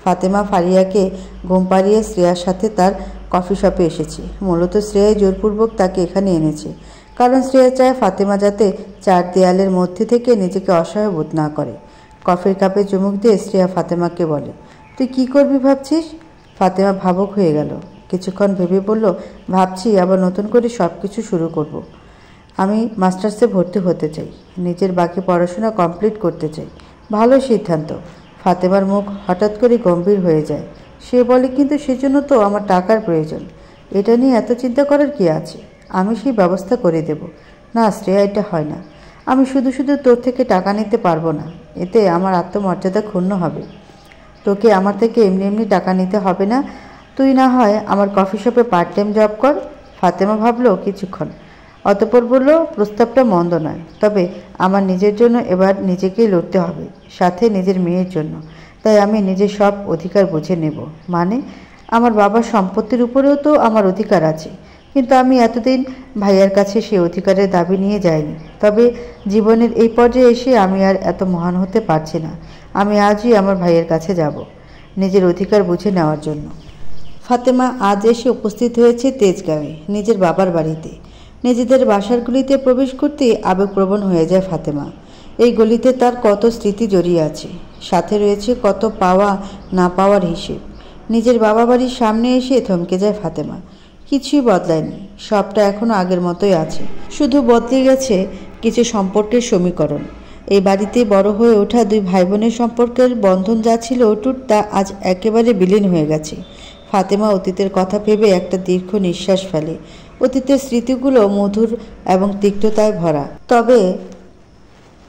ফাতেমা ফারিয়াকে ঘুম পাড়িয়ে শ্রেয়ার সাথে তার কফি শপে এসেছে। মূলত শ্রেয়াই জোরপূর্বক তাকে এখানে এনেছে, কারণ শ্রেয়া চায় ফাতেমা যাতে চার দেয়ালের মধ্যে থেকে নিজেকে অসহায় বোধ না করে। কফির কাপে চুমুক দিয়ে শ্রেয়া ফাতেমাকে বলে, তুই কি করবি ভাবছিস? ফাতেমা ভাবুক হয়ে গেল। কিছুক্ষণ ভেবে বলল, ভাবছি আবার নতুন করে সব কিছু শুরু করব। আমি মাস্টার্সে ভর্তি হতে চাই, নিজের বাকি পড়াশোনা কমপ্লিট করতে চাই। ভালো সিদ্ধান্ত। ফাতেমার মুখ হঠাৎ করে গম্ভীর হয়ে যায়। সে বলে, কিন্তু সেজন্য তো আমার টাকার প্রয়োজন। এটা নিয়ে এত চিন্তা করার কি আছে? আমি সেই ব্যবস্থা করে দেব। না শ্রেয়া, এটা হয় না। আমি শুধু শুধু তোর থেকে টাকা নিতে পারবো না, এতে আমার আত্মমর্যাদা ক্ষুণ্ণ হবে। তোকে আমার থেকে এমনি এমনি টাকা নিতে হবে না। তুই না হয় আমার কফি শপে পার্ট টাইম জব কর। ফাতেমা ভাবলো কিছুক্ষণ, অতঃপর বলল, প্রস্তাবটা মন্দ নয়, তবে আমার নিজের জন্য এবার নিজেকেই লড়তে হবে, সাথে নিজের মেয়ের জন্য। তাই আমি নিজের সব অধিকার বুঝে নেব। মানে আমার বাবার সম্পত্তির উপরেও তো আমার অধিকার আছে, কিন্তু আমি এতদিন ভাইয়ার কাছে সেই অধিকারের দাবি নিয়ে যাইনি। তবে জীবনের এই পর্যায়ে এসে আমি আর এত মহান হতে পারছি না। আমি আজই আমার ভাইয়ের কাছে যাব, নিজের অধিকার বুঝে নেওয়ার জন্য। ফাতেমা আজ এসে উপস্থিত হয়েছে তেজগাঁওয়ে, নিজের বাবার বাড়িতে। নিজেদের বাসারগুলিতে প্রবেশ করতে আবেগপ্রবণ হয়ে যায় ফাতেমা। এই গলিতে তার কত স্মৃতি জড়িয়ে আছে, সাথে রয়েছে কত পাওয়া না পাওয়ার হিসেব। নিজের বাবা বাড়ির সামনে এসে থমকে যায় ফাতেমা। কিছুই বদলায়নি, সবটা এখনও আগের মতোই আছে, শুধু বদলে গেছে কিছু সম্পর্কের সমীকরণ। এই বাড়িতে বড় হয়ে ওঠা দুই ভাই বোনের সম্পর্কের বন্ধন যা ছিল অটুট, তা আজ একেবারে বিলীন হয়ে গেছে। ফাতেমা অতীতের কথা ভেবে একটা দীর্ঘ নিঃশ্বাস ফেলে। অতীতের স্মৃতিগুলো মধুর এবং তিক্ততায় ভরা, তবে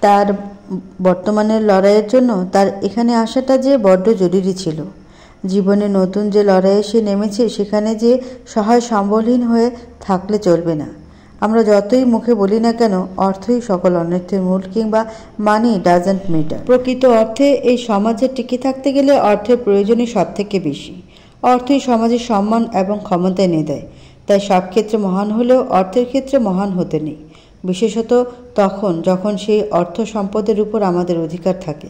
তার বর্তমানের লড়াইয়ের জন্য তার এখানে আসাটা যে বড্ড জরুরি ছিল। জীবনে নতুন যে লড়াইয়ে সে নেমেছে, সেখানে যে সহায় সম্বলহীন হয়ে থাকলে চলবে না। আমরা যতই মুখে বলি না কেন, অর্থই সকল অনর্থের মূল, কিংবা মানি ডাজন্ট ম্যাটার। প্রকৃত অর্থে এই সমাজে টিকে থাকতে গেলে অর্থের প্রয়োজনই সব থেকে বেশি। অর্থই সমাজের সম্মান এবং ক্ষমতা এনে দেয়। তাই সব ক্ষেত্রে মহান হলেও অর্থের ক্ষেত্রে মহান হতে নেই, বিশেষত তখন যখন সেই অর্থ সম্পদের উপর আমাদের অধিকার থাকে।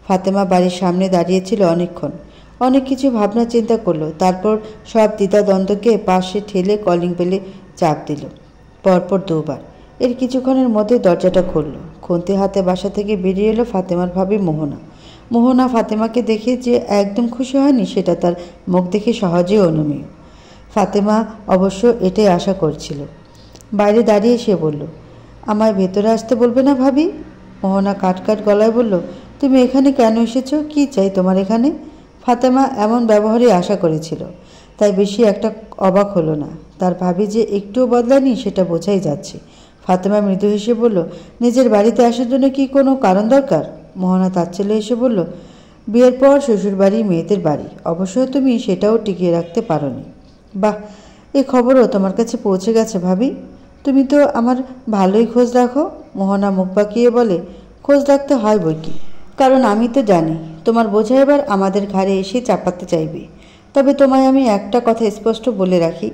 ফাতেমা বাড়ির সামনে দাঁড়িয়েছিল অনেকক্ষণ, অনেক কিছু ভাবনা চিন্তা করলো। তারপর সব দ্বিধাদ্বন্দ্বকে পাশে ঠেলে কলিং বেলে চাপ দিল, পরপর দুবার। এর কিছুক্ষণের মধ্যে দরজাটা খুলল। খুন্তি হাতে বাসা থেকে বেরিয়ে এলো ফাতেমার ভাবি মোহনা। মোহনা ফাতেমাকে দেখে যে একদম খুশি হয়নি, সেটা তার মুখ দেখে সহজেই অনুমেয়। ফাতেমা অবশ্য এটাই আশা করছিল। বাইরে দাঁড়িয়ে সে বলল, আমায় ভেতরে আসতে বলবে না ভাবি? মোহনা কাট গলায় বলল, তুমি এখানে কেন এসেছো? কি চাই তোমার এখানে? ফাতেমা এমন ব্যবহারই আশা করেছিল, তাই বেশি একটা অবাক হলো না। তার ভাবি যে একটুও বদলায়নি সেটা বোঝাই যাচ্ছে। ফাতেমা মৃদু হেসে বলল, নিজের বাড়িতে আসার জন্য কি কোনো কারণ দরকার? মোহনা তাচ্ছিল্য হেসে বলল, বিয়ের পর শ্বশুরবাড়ি মেয়েদের বাড়ি, অবশ্য তুমি সেটাও টিকিয়ে রাখতে পারোনি। বাহ, এই খবরও তোমার কাছে পৌঁছে গেছে ভাবি? তুমি তো আমার ভালোই খোঁজ রাখো। মোহনা মুখ বাঁকিয়ে বলে, খোঁজ রাখতে হয় বই কি, কারণ আমি তো জানি তোমার বোঝা এবার আমাদের ঘাড়ে এসে চাপাতে চাইবে। তবে তোমায় আমি একটা কথা স্পষ্ট বলে রাখি,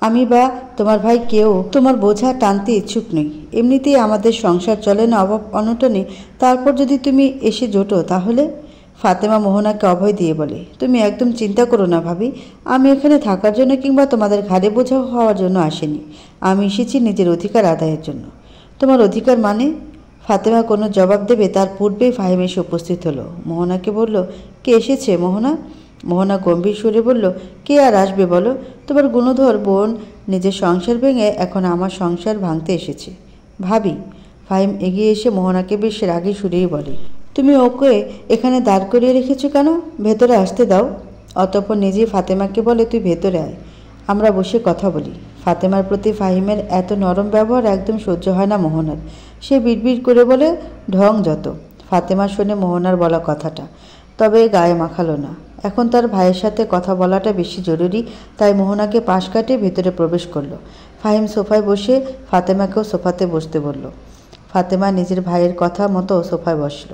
আমি বা তোমার ভাই কেউ তোমার বোঝা টানতে ইচ্ছুক নই। এমনিতেই আমাদের সংসার চলে না অভাব অনটনে, তারপর যদি তুমি এসে জোটো তাহলে? ফাতেমা মোহনাকে অভয় দিয়ে বলে, তুমি একদম চিন্তা করো না ভাবি, আমি এখানে থাকার জন্য কিংবা তোমাদের ঘাড়ে বোঝা হওয়ার জন্য আসিনি। আমি এসেছি নিজের অধিকার আদায়ের জন্য। তোমার অধিকার মানে? ফাতেমা কোনো জবাব দেবে তার পূর্বেই ফাহিম এসে উপস্থিত হলো। মোহনাকে বলল, কে এসেছে মোহনা? মোহনা গম্ভীর সুরে বলল, কে আর আসবে বলো? তোমার গুণধর বোন নিজের সংসার ভেঙে এখন আমার সংসার ভাঙতে এসেছে। ভাবি। ফাহিম এগিয়ে এসে মোহনাকে বেশ রাগী সুরেই বলে, তুমি ওকে এখানে দাঁড় করিয়ে রেখেছো কেন? ভেতরে আসতে দাও। অতঃপর নিজেই ফাতেমাকে বলে, তুই ভেতরে আয়, আমরা বসে কথা বলি। ফাতেমার প্রতি ফাহিমের এত নরম ব্যবহার একদম সহ্য হয় না মোহনার। সে বিড়বিড় করে বলে, ঢং যত। ফাতেমা শোনে মোহনার বলা কথাটা, তবে গায়ে মাখালো না। এখন তার ভাইয়ের সাথে কথা বলাটা বেশি জরুরি, তাই মোহনাকে পাশ কাটিয়ে ভেতরে প্রবেশ করলো। ফাহিম সোফায় বসে ফাতেমাকেও সোফাতে বসতে বলল। ফাতেমা নিজের ভাইয়ের কথা মতো সোফায় বসল।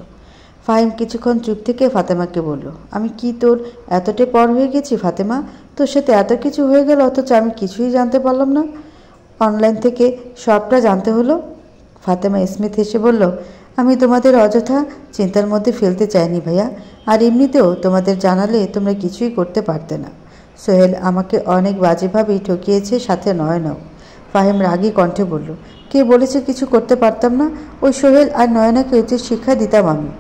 ফাহিম কিছুক্ষণ চুপ থেকে ফাতেমাকে বলল, আমি কি তোর এতটাই পর হয়ে গেছি ফাতেমা? তোর সাথে এত কিছু হয়ে গেল অথচ আমি কিছুই জানতে পারলাম না। অনলাইন থেকে সবটা জানতে হলো। ফাতেমা স্মিথ হেসে বলল, আমি তোমাদের অযথা চিন্তার মধ্যে ফেলতে চাইনি ভাইয়া, আর এমনিতেও তোমাদের জানালে তোমরা কিছুই করতে পারতে না। সোহেল আমাকে অনেক বাজেভাবেই ঠকিয়েছে, সাথে নয়নাও। ফাহিম রাগী কণ্ঠে বলল, কে বলেছে কিছু করতে পারতাম না? ওই সোহেল আর নয়নাকে উচিত শিক্ষা দিতাম আমি।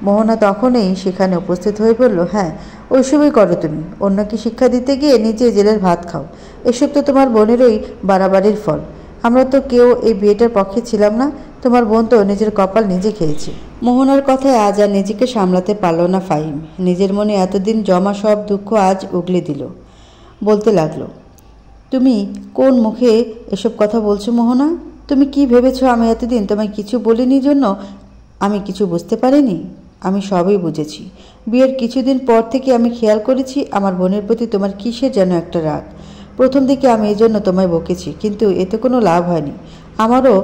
মোহনা তখনই সেখানে উপস্থিত হয়ে বলল, হ্যাঁ ওইসবই করো তুমি, অন্যকে শিক্ষা দিতে গিয়ে নিজে জেলের ভাত খাও। এসব তো তোমার বোনেরই বাড়াবাড়ির ফল। আমরা তো কেউ এই বিয়েটার পক্ষে ছিলাম না, তোমার বোন তো নিজের কপাল নিজে খেয়েছে। মোহনার কথায় আজ আর নিজেকে সামলাতে পারল না ফাহিম। নিজের মনে এতদিন জমা সব দুঃখ আজ উগলে দিল। বলতে লাগলো, তুমি কোন মুখে এসব কথা বলছো মোহনা? তুমি কি ভেবেছো আমি এতদিন তোমায় কিছু বলিনি জন্য আমি কিছু বুঝতে পারিনি? আমি সবই বুঝেছি। বিয়ের কিছুদিন পর থেকে আমি খেয়াল করেছি আমার বোনের প্রতি তোমার কিসের যেন একটা রাগ। প্রথম দিকে আমি এই জন্য তোমায় বকেছি, কিন্তু এতে কোনো লাভ হয়নি। আমারও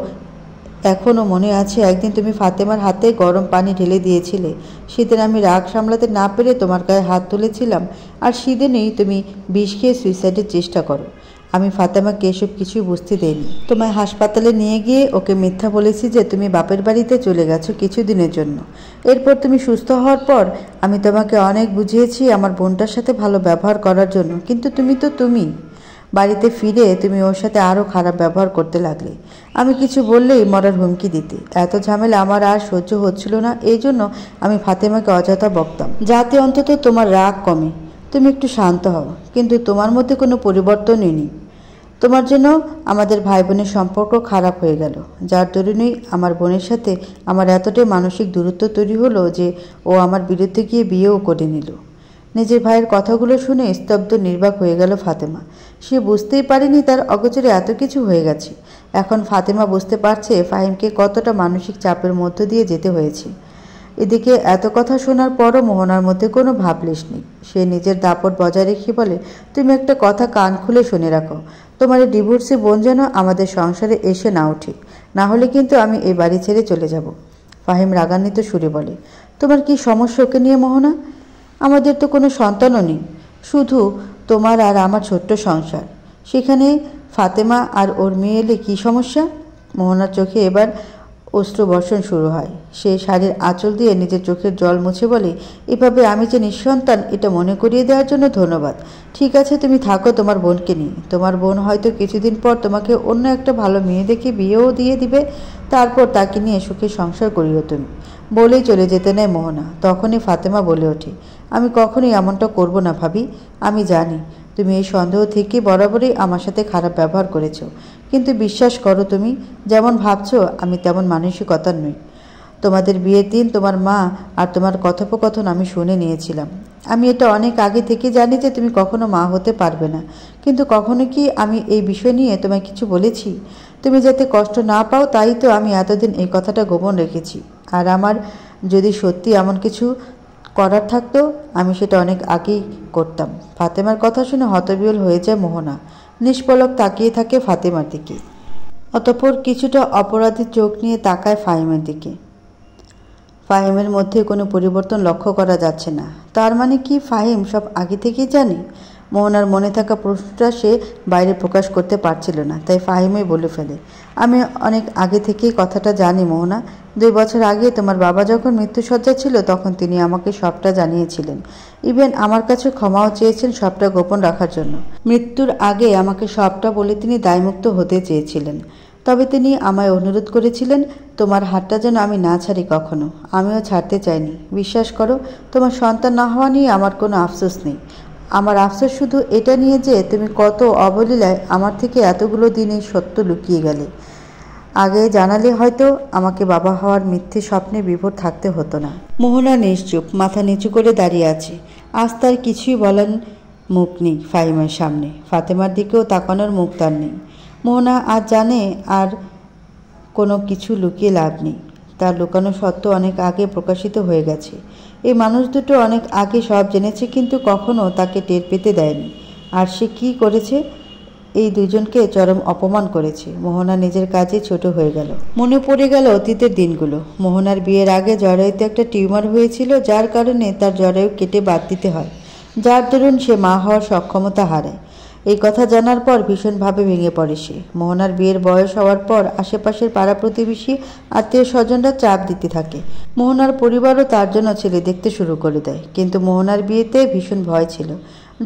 এখনও মনে আছে একদিন তুমি ফাতেমার হাতে গরম পানি ঢেলে দিয়েছিলে। সেদিন আমি রাগ সামলাতে না পেরে তোমার গায়ে হাত তুলেছিলাম, আর সেদিনই তুমি বিষ খেয়ে সুইসাইডের চেষ্টা করো। আমি ফাতেমাকে এসব কিছুই বুঝতে দেইনি। তোমায় হাসপাতালে নিয়ে গিয়ে ওকে মিথ্যা বলেছি যে তুমি বাপের বাড়িতে চলে গেছো কিছুদিনের জন্য। এরপর তুমি সুস্থ হওয়ার পর আমি তোমাকে অনেক বুঝিয়েছি আমার বোনটার সাথে ভালো ব্যবহার করার জন্য, কিন্তু তুমি বাড়িতে ফিরে তুমি ওর সাথে আরও খারাপ ব্যবহার করতে লাগলে। আমি কিছু বললেই মরার হুমকি দিতে। এত ঝামেলা আমার আর সহ্য হচ্ছিল না, এই জন্য আমি ফাতেমাকে অযথা বকতাম, যাতে অন্তত তোমার রাগ কমে, তুমি একটু শান্ত হও। কিন্তু তোমার মধ্যে কোনো পরিবর্তনই নেই। তোমার জন্য আমাদের ভাই বোনের সম্পর্ক খারাপ হয়ে গেল, যার দরুনই আমার বোনের সাথে আমার এতটাই মানসিক দূরত্ব তৈরি হলো যে ও আমার বিরুদ্ধে গিয়ে বিয়েও করে নিল। নিজের ভাইয়ের কথাগুলো শুনে স্তব্ধ নির্বাক হয়ে গেল ফাতেমা। সে বুঝতেই পারেনি তার অগোচরে এত কিছু হয়ে গেছে। এখন ফাতেমা বুঝতে পারছে ফাহিমকে কতটা মানসিক চাপের মধ্য দিয়ে যেতে হয়েছে। এদিকে এত কথা শোনার পরও মোহনার মধ্যে কোনো ভাবলেশ নেই। সে নিজের দাপট বজায় রেখে বলে, তুমি একটা কথা কান খুলে শুনে রাখো, তোমার এই ডিভোর্সি বোন যেন আমাদের সংসারে এসে না ওঠে, না হলে কিন্তু আমি এই বাড়ি ছেড়ে চলে যাব। ফাহিম রাগান্বিত সুরে বলে, তোমার কি সমস্যা ওকে নিয়ে মোহনা? আমাদের তো কোনো সন্তানও নেই, শুধু তোমার আর আমার ছোট্ট সংসার। সেখানে ফাতেমা আর ওর মেয়ে এলে কী সমস্যা? মোহনার চোখে এবার অশ্রুবর্ষণ শুরু হয়। সে শাড়ির আঁচল দিয়ে নিজের চোখের জল মুছে বলে, এভাবে আমি যে নিঃসন্তান এটা মনে করিয়ে দেওয়ার জন্য ধন্যবাদ। ঠিক আছে, তুমি থাকো তোমার বোনকে নিয়ে। তোমার বোন হয়তো কিছুদিন পর তোমাকে অন্য একটা ভালো মেয়ে দেখে বিয়েও দিয়ে দিবে, তারপর তাকে নিয়ে সুখে সংসার করিও তুমি। বলেই চলে যেতে নেয় মোহনা। তখনই ফাতেমা বলে ওঠে, আমি কখনোই এমনটা করব না ভাবি। আমি জানি তুমি এই সন্দেহ থেকে বরাবরই আমার সাথে খারাপ ব্যবহার করেছো, কিন্তু বিশ্বাস করো, তুমি যেমন ভাবছো আমি তেমন মানসিকতার নই। তোমাদের বিয়ের দিন তোমার মা আর তোমার কথোপকথন আমি শুনে নিয়েছিলাম। আমি এটা অনেক আগে থেকে জানি যে তুমি কখনো মা হতে পারবে না, কিন্তু কখনো কি আমি এই বিষয় নিয়ে তোমায় কিছু বলেছি? তুমি যাতে কষ্ট না পাও তাই তো আমি এতদিন এই কথাটা গোপন রেখেছি। আর আমার যদি সত্যি এমন কিছু করার থাকতো আমি সেটা অনেক আগেই করতাম। ফাতেমার কথা শুনে হতবিহ্বল হয়ে যায় মোহনা। নিষ্পলক তাকিয়ে থাকে ফাতেমার দিকে, অতঃপর কিছুটা অপরাধী চোখ নিয়ে তাকায় ফাহিমের দিকে। ফাহিমের মধ্যে কোনো পরিবর্তন লক্ষ্য করা যাচ্ছে না। তার মানে কি ফাহিম সব আগে থেকেই জানে? মোহনার মনে থাকা প্রশ্নটা সে বাইরে প্রকাশ করতে পারছিল না, তাই ফাহিমই বলে ফেলে, আমি অনেক আগে থেকেই কথাটা জানি মোহনা। 2 বছর আগে তোমার বাবা যখন মৃত্যুসজ্জা ছিল তখন তিনি আমাকে সবটা জানিয়েছিলেন। ইভেন আমার কাছে ক্ষমাও চেয়েছেন সবটা গোপন রাখার জন্য। মৃত্যুর আগে আমাকে সবটা বলে তিনি দায়মুক্ত হতে চেয়েছিলেন। তবে তিনি আমায় অনুরোধ করেছিলেন তোমার হাতটা যেন আমি না ছাড়ি কখনো। আমিও ছাড়তে চাইনি। বিশ্বাস করো, তোমার সন্তান না হওয়া নিয়ে আমার কোনো আফসোস নেই। আমার আফসোস শুধু এটা নিয়ে যে তুমি কত অবলীলায় আমার থেকে এতগুলো দিন এই সত্য লুকিয়ে গেলে। আগে জানালে হয়তো আমাকে বাবা হওয়ার মিথ্যে স্বপ্নে বিভোর থাকতে হতো না। মোহনা নিশ্চুপ, মাথা নিচু করে দাঁড়িয়ে আছে। আজ তার কিছুই বলার মুখ নেই ফাহিমের সামনে। ফাতেমার দিকেও তাকানোর মুখ তার নেই। মোহনা আজ জানে আর কোনো কিছু লুকিয়ে লাভ নেই। তার লুকানো সত্য অনেক আগে প্রকাশিত হয়ে গেছে। এই মানুষ দুটো অনেক আগে সব জেনেছে, কিন্তু কখনো তাকে টের পেতে দেয়নি। আর সে কী করেছে? এই দুজনকে চরম অপমান করেছে। মোহনা নিজের কাজে ছোট হয়ে গেল। মনে পড়ে গেল অতীতের দিনগুলো। মোহনার বিয়ের আগে জরায়ুতে একটা টিউমার হয়েছিল, যার কারণে তার জরায়ু কেটে বাদ দিতে হয়, যার দরুন সে মা হওয়ার সক্ষমতা হারায়। এই কথা জানার পর ভীষণভাবে ভেঙে পড়ে সে। মোহনার বিয়ের বয়স হওয়ার পর আশেপাশের পাড়া প্রতিবেশী আত্মীয় স্বজনরা চাপ দিতে থাকে। মোহনার পরিবারও তার জন্য ছেলে দেখতে শুরু করে দেয়, কিন্তু মোহনার বিয়েতে ভীষণ ভয় ছিল।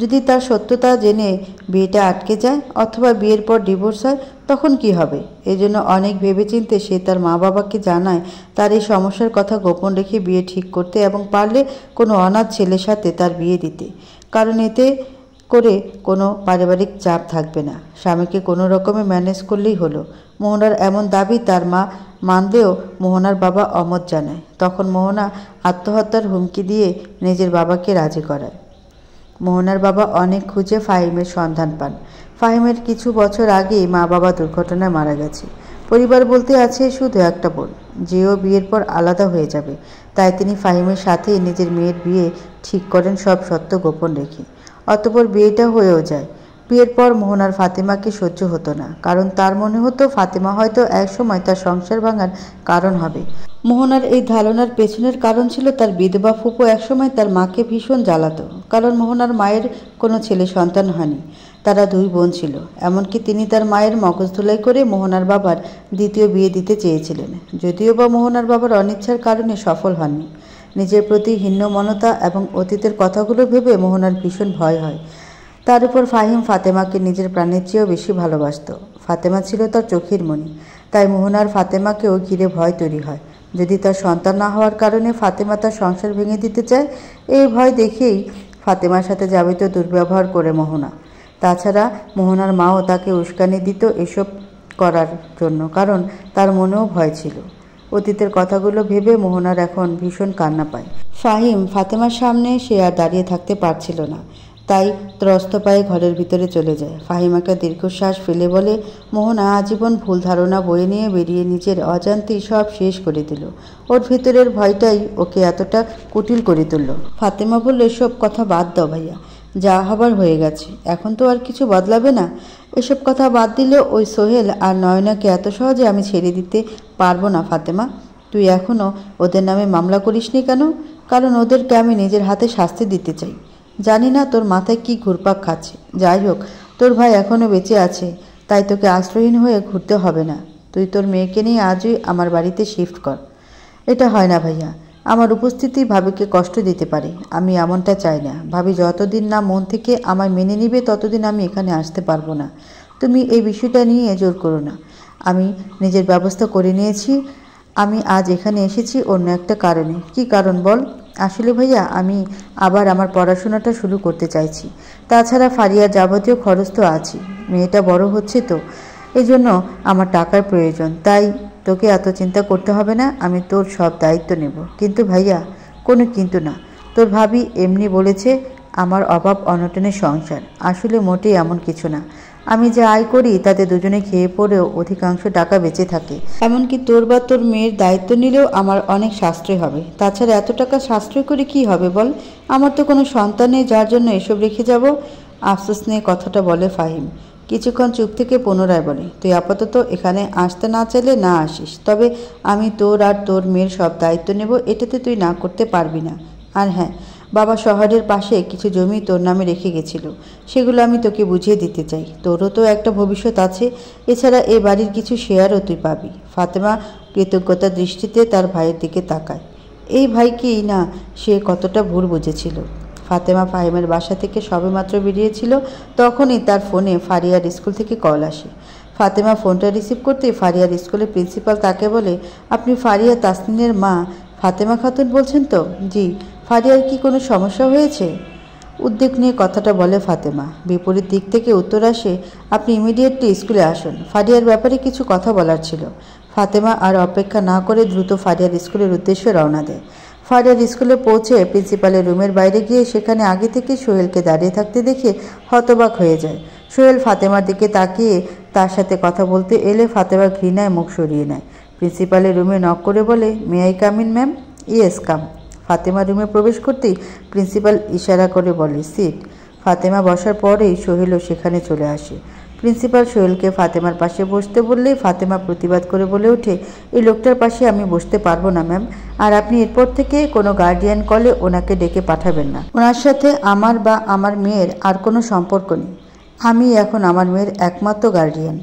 যদি তার সত্যতা জেনে বিয়েটা আটকে যায় অথবা বিয়ের পর ডিভোর্স হয় তখন কি হবে? এজন্য অনেক ভেবেচিন্তে সে তার মা বাবাকে জানায় তার এই সমস্যার কথা গোপন রেখে বিয়ে ঠিক করতে এবং পারলে কোনো অনাথ ছেলের সাথে তার বিয়ে দিতে, কারণ এতে করে কোনো পারিবারিক চাপ থাকবে না। স্বামীকে কোনো রকমে ম্যানেজ করলেই হলো। মোহনার এমন দাবি তার মা মানলেও মোহনার বাবা অমত জানায়। তখন মোহনা আত্মহত্যার হুমকি দিয়ে নিজের বাবাকে রাজি করায়। মোহনার বাবা অনেক খুঁজে ফাহিমের সন্ধান পান। ফাহিমের কিছু বছর আগেই মা বাবা দুর্ঘটনায় মারা গেছে। পরিবার বলতে আছে শুধু একটা বোন, যেও বিয়ের পর আলাদা হয়ে যাবে। তাই তিনি ফাহিমের সাথেই নিজের মেয়ের বিয়ে ঠিক করেন, সব সত্য গোপন রেখে। অতঃপর বিয়েটা হয়েও যায়। বিয়ের পর মোহনার ফাতেমাকে সহ্য হতো না, কারণ তার মনে হতো ফাতেমা হয়তো একসময় তার সংসার ভাঙার কারণ হবে। মোহনার এই ধারণার পেছনের কারণ ছিল তার বিধবা ফুপু একসময় তার মাকে ভীষণ জ্বালাতো, কারণ মোহনার মায়ের কোনো ছেলে সন্তান হয়নি। তারা 2 বোন ছিল। এমনকি তিনি তার মায়ের মগজধোলাই করে মোহনার বাবার দ্বিতীয় বিয়ে দিতে চেয়েছিলেন, যদিও বা মোহনার বাবার অনিচ্ছার কারণে সফল হননি। নিজের প্রতি হীনমন্যতা এবং অতীতের কথাগুলো ভেবে মোহনার ভীষণ ভয় হয়। তার উপর ফাহিম ফাতেমাকে নিজের প্রাণের চেয়েও বেশি ভালোবাসত। ফাতেমা ছিল তার চোখের মণি, তাই মোহনার ফাতেমাকেও ঘিরে ভয় তৈরি হয়। যদি তার সন্তান না হওয়ার কারণে ফাতেমা তার সংসার ভেঙে দিতে চায়, এই ভয় দেখেই ফাতেমার সাথে যাবতীয় দুর্ব্যবহার করে মোহনা। তাছাড়া মোহনার মাও তাকে উস্কানি দিত এসব করার জন্য, কারণ তার মনেও ভয় ছিল। অতীতের কথাগুলো ভেবে মোহনার এখন ভীষণ কান্না পায়। ফাহিম ফাতেমার সামনে সে আর দাঁড়িয়ে থাকতে পারছিল না, তাই ত্রস্ত পায়ে ঘরের ভিতরে চলে যায়। ফাহিম একটা দীর্ঘশ্বাস ফেলে বলে, মোহনা আজীবন ভুল ধারণা বয়ে নিয়ে বেরিয়ে নিজের অজান্তেই সব শেষ করে দিল। ওর ভিতরের ভয়টাই ওকে এতটা কুটিল করে তুলল। ফাতেমা বলল, এসব কথা বাদ দাও ভাইয়া, যা হবার হয়ে গেছে, এখন তো আর কিছু বদলাবে না। এসব কথা বাদ দিলে ওই সোহেল আর নয়নাকে এত সহজে আমি ছেড়ে দিতে পারবো না ফাতেমা। তুই এখনও ওদের নামে মামলা করিসনি কেন? কারণ ওদেরকে আমি নিজের হাতে শাস্তি দিতে চাই। জানি না তোর মাথায় কি ঘুরপাক খাচ্ছে। যাই হোক, তোর ভাই এখনও বেঁচে আছে, তাই তোকে আশ্রয়হীন হয়ে ঘুরতে হবে না। তুই তোর মেয়েকে নিয়ে আজই আমার বাড়িতে শিফট কর। এটা হয় না ভাইয়া, আমার উপস্থিতি ভাবিকে কষ্ট দিতে পারে। আমি এমনটা চাই না। ভাবি যতদিন না মন থেকে আমায় মেনে নিবে ততদিন আমি এখানে আসতে পারবো না। তুমি এই বিষয়টা নিয়ে জোর করো না। আমি নিজের ব্যবস্থা করে নিয়েছি। আমি আজ এখানে এসেছি অন্য একটা কারণে। কি কারণ বল? আসলে ভাইয়া আমি আবার আমার পড়াশোনাটা শুরু করতে চাইছি। তাছাড়া ফারিয়ার যাবতীয় খরচ তো আছে, মেয়েটা বড় হচ্ছে তো, এই জন্য আমার টাকার প্রয়োজন। তাই তোকে এত চিন্তা করতে হবে না, আমি তোর সব দায়িত্ব নেব। কিন্তু ভাইয়া, কোনো কিন্তু না, তোর ভাবি এমনি বলেছে আমার অভাব অনটনের সংসার, আসলে মোটেই এমন কিছু না। আমি যে আয় করি তাতে দুজনে খেয়ে পড়েও অধিকাংশ টাকা বেঁচে থাকে। এমনকি তোর বা তোর মেয়ের দায়িত্ব নিলেও আমার অনেক সাশ্রয় হবে। তাছাড়া এত টাকা সাশ্রয় করে কি হবে বল? আমার তো কোনো সন্তান নেই যার জন্য এসব রেখে যাব। আফসোস নিয়ে কথাটা বলে ফাহিম। কিছুক্ষণ চুপ থেকে পুনরায় বলে, তুই আপাতত এখানে আসতে না চাইলে না আসিস, তবে আমি তোর আর তোর মেয়ের সব দায়িত্ব নেব, এটাতে তুই না করতে পারবি না। আর হ্যাঁ, বাবা শহরের পাশে কিছু জমি তোর নামে রেখে গেছিল, সেগুলো আমি তোকে বুঝিয়ে দিতে চাই। তোরও তো একটা ভবিষ্যৎ আছে, এছাড়া এ বাড়ির কিছু শেয়ারও তুই পাবি। ফাতেমা কৃতজ্ঞতার দৃষ্টিতে তার ভাইয়ের দিকে তাকায়। এই ভাইকেই না সে কতটা ভুল বুঝেছিল। ফাতেমা ফাহিমের বাসা থেকে সবেমাত্র বেরিয়েছিল, তখনই তার ফোনে ফারিয়ার স্কুল থেকে কল আসে। ফাতেমা ফোনটা রিসিভ করতেই ফারিয়ার স্কুলের প্রিন্সিপাল তাকে বলে, আপনি ফারিয়া তাসনিনের মা ফাতেমা খাতুন বলছেন তো? জি। ফারিয়ার কি কোনো সমস্যা হয়েছে? উদ্বেগ নিয়ে কথাটা বলে ফাতেমা। বিপরীত দিক থেকে উত্তর আসে, আপনি ইমিডিয়েটলি স্কুলে আসুন, ফারিয়ার ব্যাপারে কিছু কথা বলার ছিল। ফাতেমা আর অপেক্ষা না করে দ্রুত ফারিয়ার স্কুলের উদ্দেশ্যে রওনা দেয়। ফারিয়ার স্কুলে পৌঁছে প্রিন্সিপালের রুমের বাইরে গিয়ে সেখানে আগে থেকে সোহেলকে দাঁড়িয়ে থাকতে দেখে হতবাক হয়ে যায়। সোহেল ফাতেমার দিকে তাকিয়ে তার সাথে কথা বলতে এলে ফাতেমা ঘৃণায় মুখ সরিয়ে নেয়। প্রিন্সিপালের রুমে নক করে বলে, may I come in ma'am? Yes come. Fatema রুমে প্রবেশ করতেই প্রিন্সিপাল ইশারা করে বলে, সিট। ফাতেমা বসার পরেই সোহেলও সেখানে চলে আসে। প্রিন্সিপাল সোহেলকে ফাতেমার পাশে বসতে বললেই ফাতেমা প্রতিবাদ করে বলে ওঠে, এই লোকটার পাশে আমি বসতে পারবো না ম্যাম, আর আপনি এরপর থেকে কোনো গার্ডিয়ান কলে ওনাকে ডেকে পাঠাবেন না। ওনার সাথে আমার বা আমার মেয়ের আর কোনো সম্পর্ক নেই। আমি এখন আমার মেয়ের একমাত্র গার্ডিয়ান।